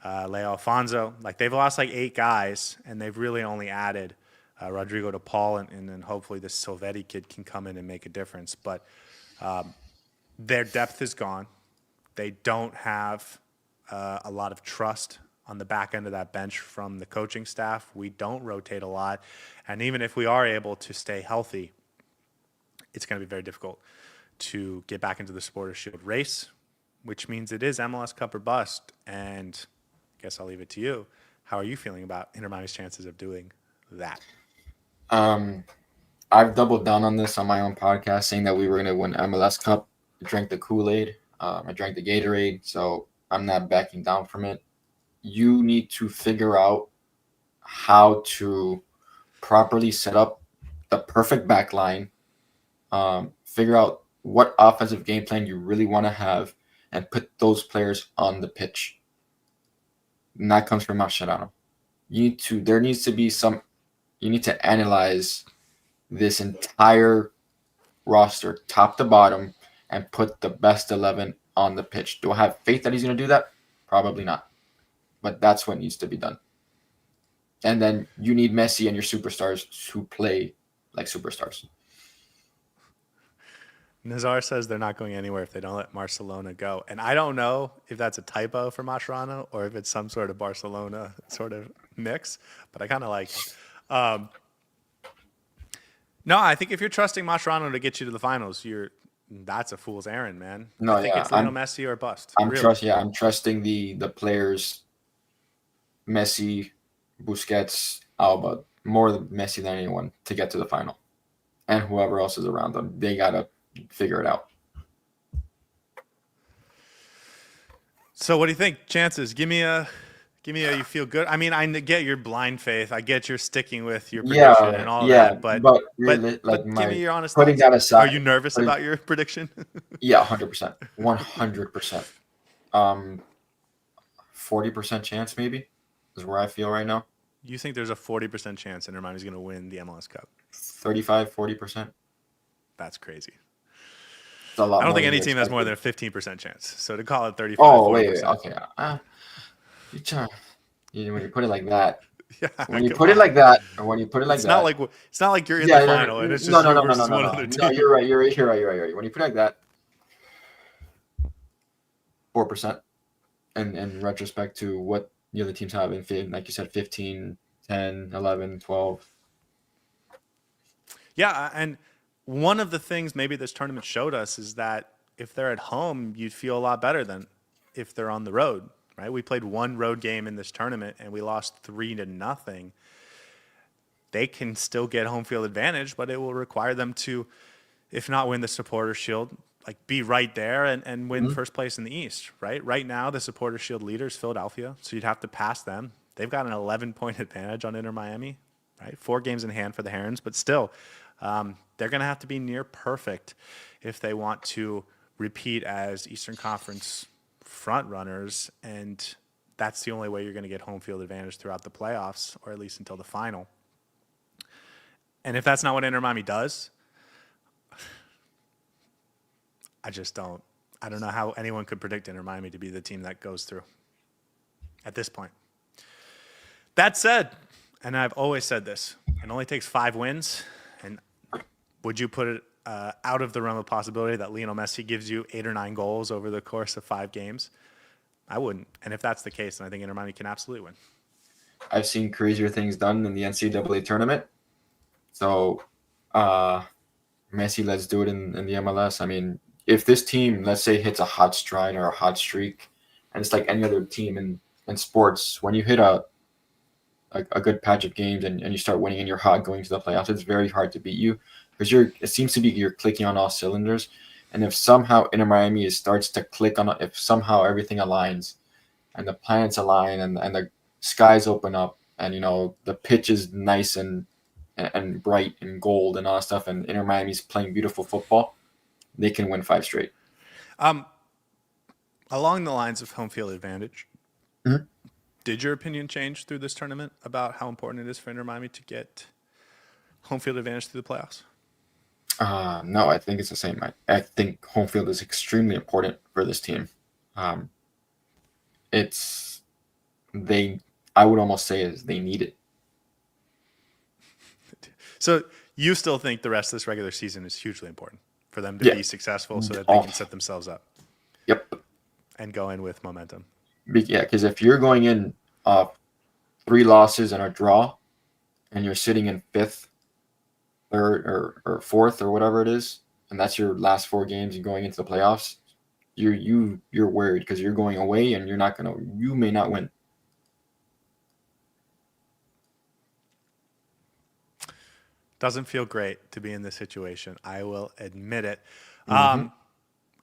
Speaker 1: Leo Alfonso. Like they've lost like 8 guys, and they've really only added Rodrigo de Paul, and then hopefully this Silvetti kid can come in and make a difference. But their depth is gone. They don't have a lot of trust on the back end of that bench from the coaching staff. We don't rotate a lot. And even if we are able to stay healthy, it's going to be very difficult to get back into the Supporters Shield race, which means it is MLS Cup or bust. And I guess I'll leave it to you. How are you feeling about Inter Miami's chances of doing that?
Speaker 2: I've doubled down on this on my own podcast, saying that we were going to win MLS Cup. I drank the Kool-Aid. I drank the Gatorade, so I'm not backing down from it. You need to figure out how to properly set up the perfect back line, figure out what offensive game plan you really want to have, and put those players on the pitch. And that comes from Mascherano. You need to analyze this entire roster, top to bottom, and put the best 11 on the pitch. Do I have faith that he's going to do that? Probably not. But that's what needs to be done. And then you need Messi and your superstars to play like superstars.
Speaker 1: Nazar says they're not going anywhere if they don't let Barcelona go. And I don't know if that's a typo for Mascherano or if it's some sort of Barcelona sort of mix, but I kind of like it. No, I think if you're trusting Mascherano to get you to the finals, that's a fool's errand, man.
Speaker 2: No,
Speaker 1: I think it's Lionel Messi or bust.
Speaker 2: I'm trusting the players, Messi, Busquets, Alba, more Messi than anyone to get to the final. And whoever else is around them, they gotta figure it out.
Speaker 1: So what do you think? Chances? Give me a you feel good. I mean, I get your blind faith. I get you're sticking with your prediction and all that. But
Speaker 2: really,
Speaker 1: but give me your honest
Speaker 2: putting
Speaker 1: thoughts.
Speaker 2: that aside.
Speaker 1: Are you nervous about your prediction?
Speaker 2: Yeah, 100%. 100%. 40% chance maybe is where I feel right now.
Speaker 1: You think there's a 40% chance Inter Miami's going to win the MLS Cup?
Speaker 2: 35, 40%.
Speaker 1: That's crazy.
Speaker 2: It's a lot.
Speaker 1: I don't think any team has more than a 15% chance. So to call it 35,
Speaker 2: oh
Speaker 1: 40%.
Speaker 2: wait, okay. When you put it like that.
Speaker 1: Yeah,
Speaker 2: when you put it like that, or when you put it like
Speaker 1: it's
Speaker 2: that,
Speaker 1: not like you're in the final and it's just you versus one other team.
Speaker 2: No, you're right. You're right. When you put it like that, 4%. And in retrospect to what the other teams have in, like you said, 15, 10, 11, 12.
Speaker 1: Yeah, and one of the things maybe this tournament showed us is that if they're at home, you'd feel a lot better than if they're on the road, right? We played one road game in this tournament and we lost 3-0. They can still get home field advantage, but it will require them to, if not win the Supporters Shield, like be right there and win first place in the East, right? Right now, the Supporters Shield leader is Philadelphia, so you'd have to pass them. They've got an 11-point advantage on Inter Miami, right? 4 games in hand for the Herons, but still, they're going to have to be near perfect if they want to repeat as Eastern Conference front runners, and that's the only way you're going to get home field advantage throughout the playoffs, or at least until the final. And if that's not what Inter Miami does, I don't know how anyone could predict Inter Miami to be the team that goes through at this point. That said, and I've always said this, it only takes 5 wins. And would you put it out of the realm of possibility that Lionel Messi gives you 8 or 9 goals over the course of 5 games? I wouldn't. And if that's the case, then I think Inter Miami can absolutely win.
Speaker 2: I've seen crazier things done in the NCAA tournament. So, Messi, let's do it in the MLS. I mean, if this team, let's say, hits a hot stride or a hot streak, and it's like any other team in sports, when you hit a good patch of games and you start winning and you're hot going to the playoffs, it's very hard to beat you because it seems to be you're clicking on all cylinders. And if somehow Inter Miami starts to click on, if somehow everything aligns and the planets align and the skies open up and, the pitch is nice and bright and gold and all that stuff, and Inter Miami's playing beautiful football, they can win 5 straight.
Speaker 1: Along the lines of home field advantage,
Speaker 2: Mhm.
Speaker 1: Did your opinion change through this tournament about how important it is for Inter Miami to get home field advantage through the playoffs?
Speaker 2: No, I think it's the same. I think home field is extremely important for this team. Um, it's they. I would almost say is they need it.
Speaker 1: So you still think the rest of this regular season is hugely important for them to
Speaker 2: Yeah.
Speaker 1: be successful so that they
Speaker 2: Oh,
Speaker 1: can set themselves up
Speaker 2: yep.
Speaker 1: and go in with momentum?
Speaker 2: Yeah, because if you're going in 3 losses and a draw, and you're sitting in fifth, third, or fourth, or whatever it is, and that's your last 4 games and going into the playoffs, you're worried because you're going away and you may not win.
Speaker 1: Doesn't feel great to be in this situation. I will admit it.
Speaker 2: Mm-hmm.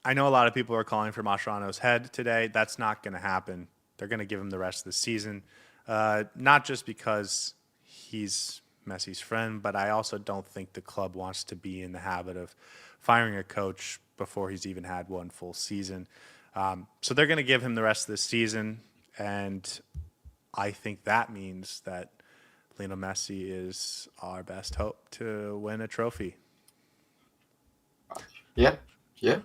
Speaker 1: I know a lot of people are calling for Mascherano's head today. That's not going to happen. They're going to give him the rest of the season, not just because he's Messi's friend, but I also don't think the club wants to be in the habit of firing a coach before he's even had one full season. So they're going to give him the rest of the season, and I think that means that Lionel Messi is our best hope to win a trophy.
Speaker 2: Yeah, yeah.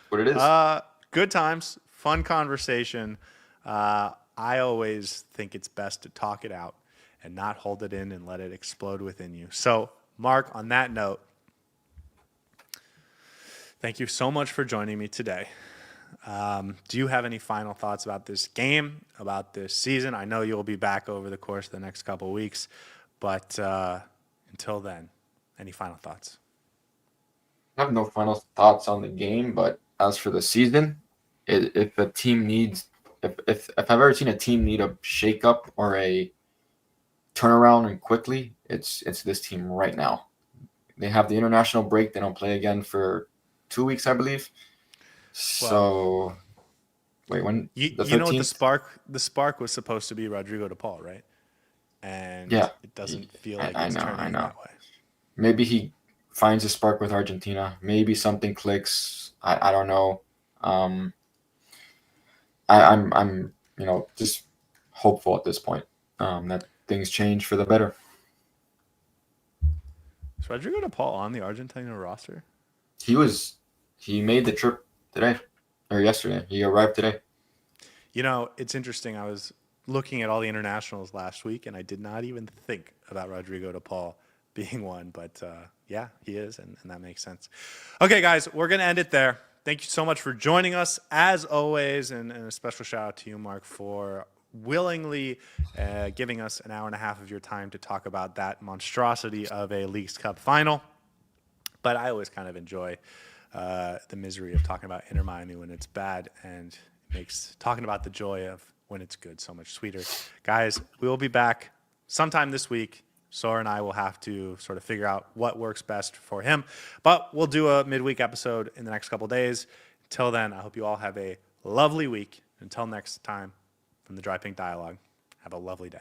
Speaker 2: What it is.
Speaker 1: Good times, fun conversation. I always think it's best to talk it out and not hold it in and let it explode within you. So, Mark, on that note, thank you so much for joining me today. Do you have any final thoughts about this game, about this season? I know you'll be back over the course of the next couple of weeks, but until then, any final thoughts?
Speaker 2: I have no final thoughts on the game, but as for the season, if a team needs, if I've ever seen a team need a shakeup or a turnaround and quickly, it's this team right now. They have the international break. They don't play again for 2 weeks, I believe. So, wait, when
Speaker 1: You
Speaker 2: the
Speaker 1: know what
Speaker 2: 13th?
Speaker 1: the spark was supposed to be Rodrigo de Paul, right? And
Speaker 2: Yeah,
Speaker 1: it doesn't feel like
Speaker 2: I
Speaker 1: it's
Speaker 2: know,
Speaker 1: turning that way.
Speaker 2: Maybe he finds a spark with Argentina. Maybe something clicks. I don't know. Um, I'm just hopeful at this point that things change for the better.
Speaker 1: Is Rodrigo de Paul on the Argentina roster?
Speaker 2: He made the trip today or yesterday. He arrived today.
Speaker 1: You know, it's interesting. I was looking at all the internationals last week, and I did not even think about Rodrigo de Paul being one. But yeah, he is, and that makes sense. Okay, guys, we're going to end it there. Thank you so much for joining us, as always, and a special shout out to you, Mark, for willingly giving us an hour and a half of your time to talk about that monstrosity of a Leagues Cup final. But I always kind of enjoy the misery of talking about Inter Miami when it's bad, and makes talking about the joy of when it's good so much sweeter. Guys, we will be back sometime this week. Sora and I will have to sort of figure out what works best for him, but we'll do a midweek episode in the next couple days. Until then, I hope you all have a lovely week. Until next time, from the Dry Pink Dialogue, have a lovely day.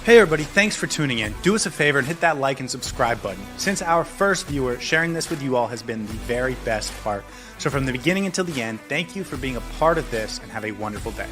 Speaker 1: Hey everybody, thanks for tuning in. Do us a favor and hit that like and subscribe button. Since our first viewer, sharing this with you all has been the very best part. So from the beginning until the end, thank you for being a part of this and have a wonderful day.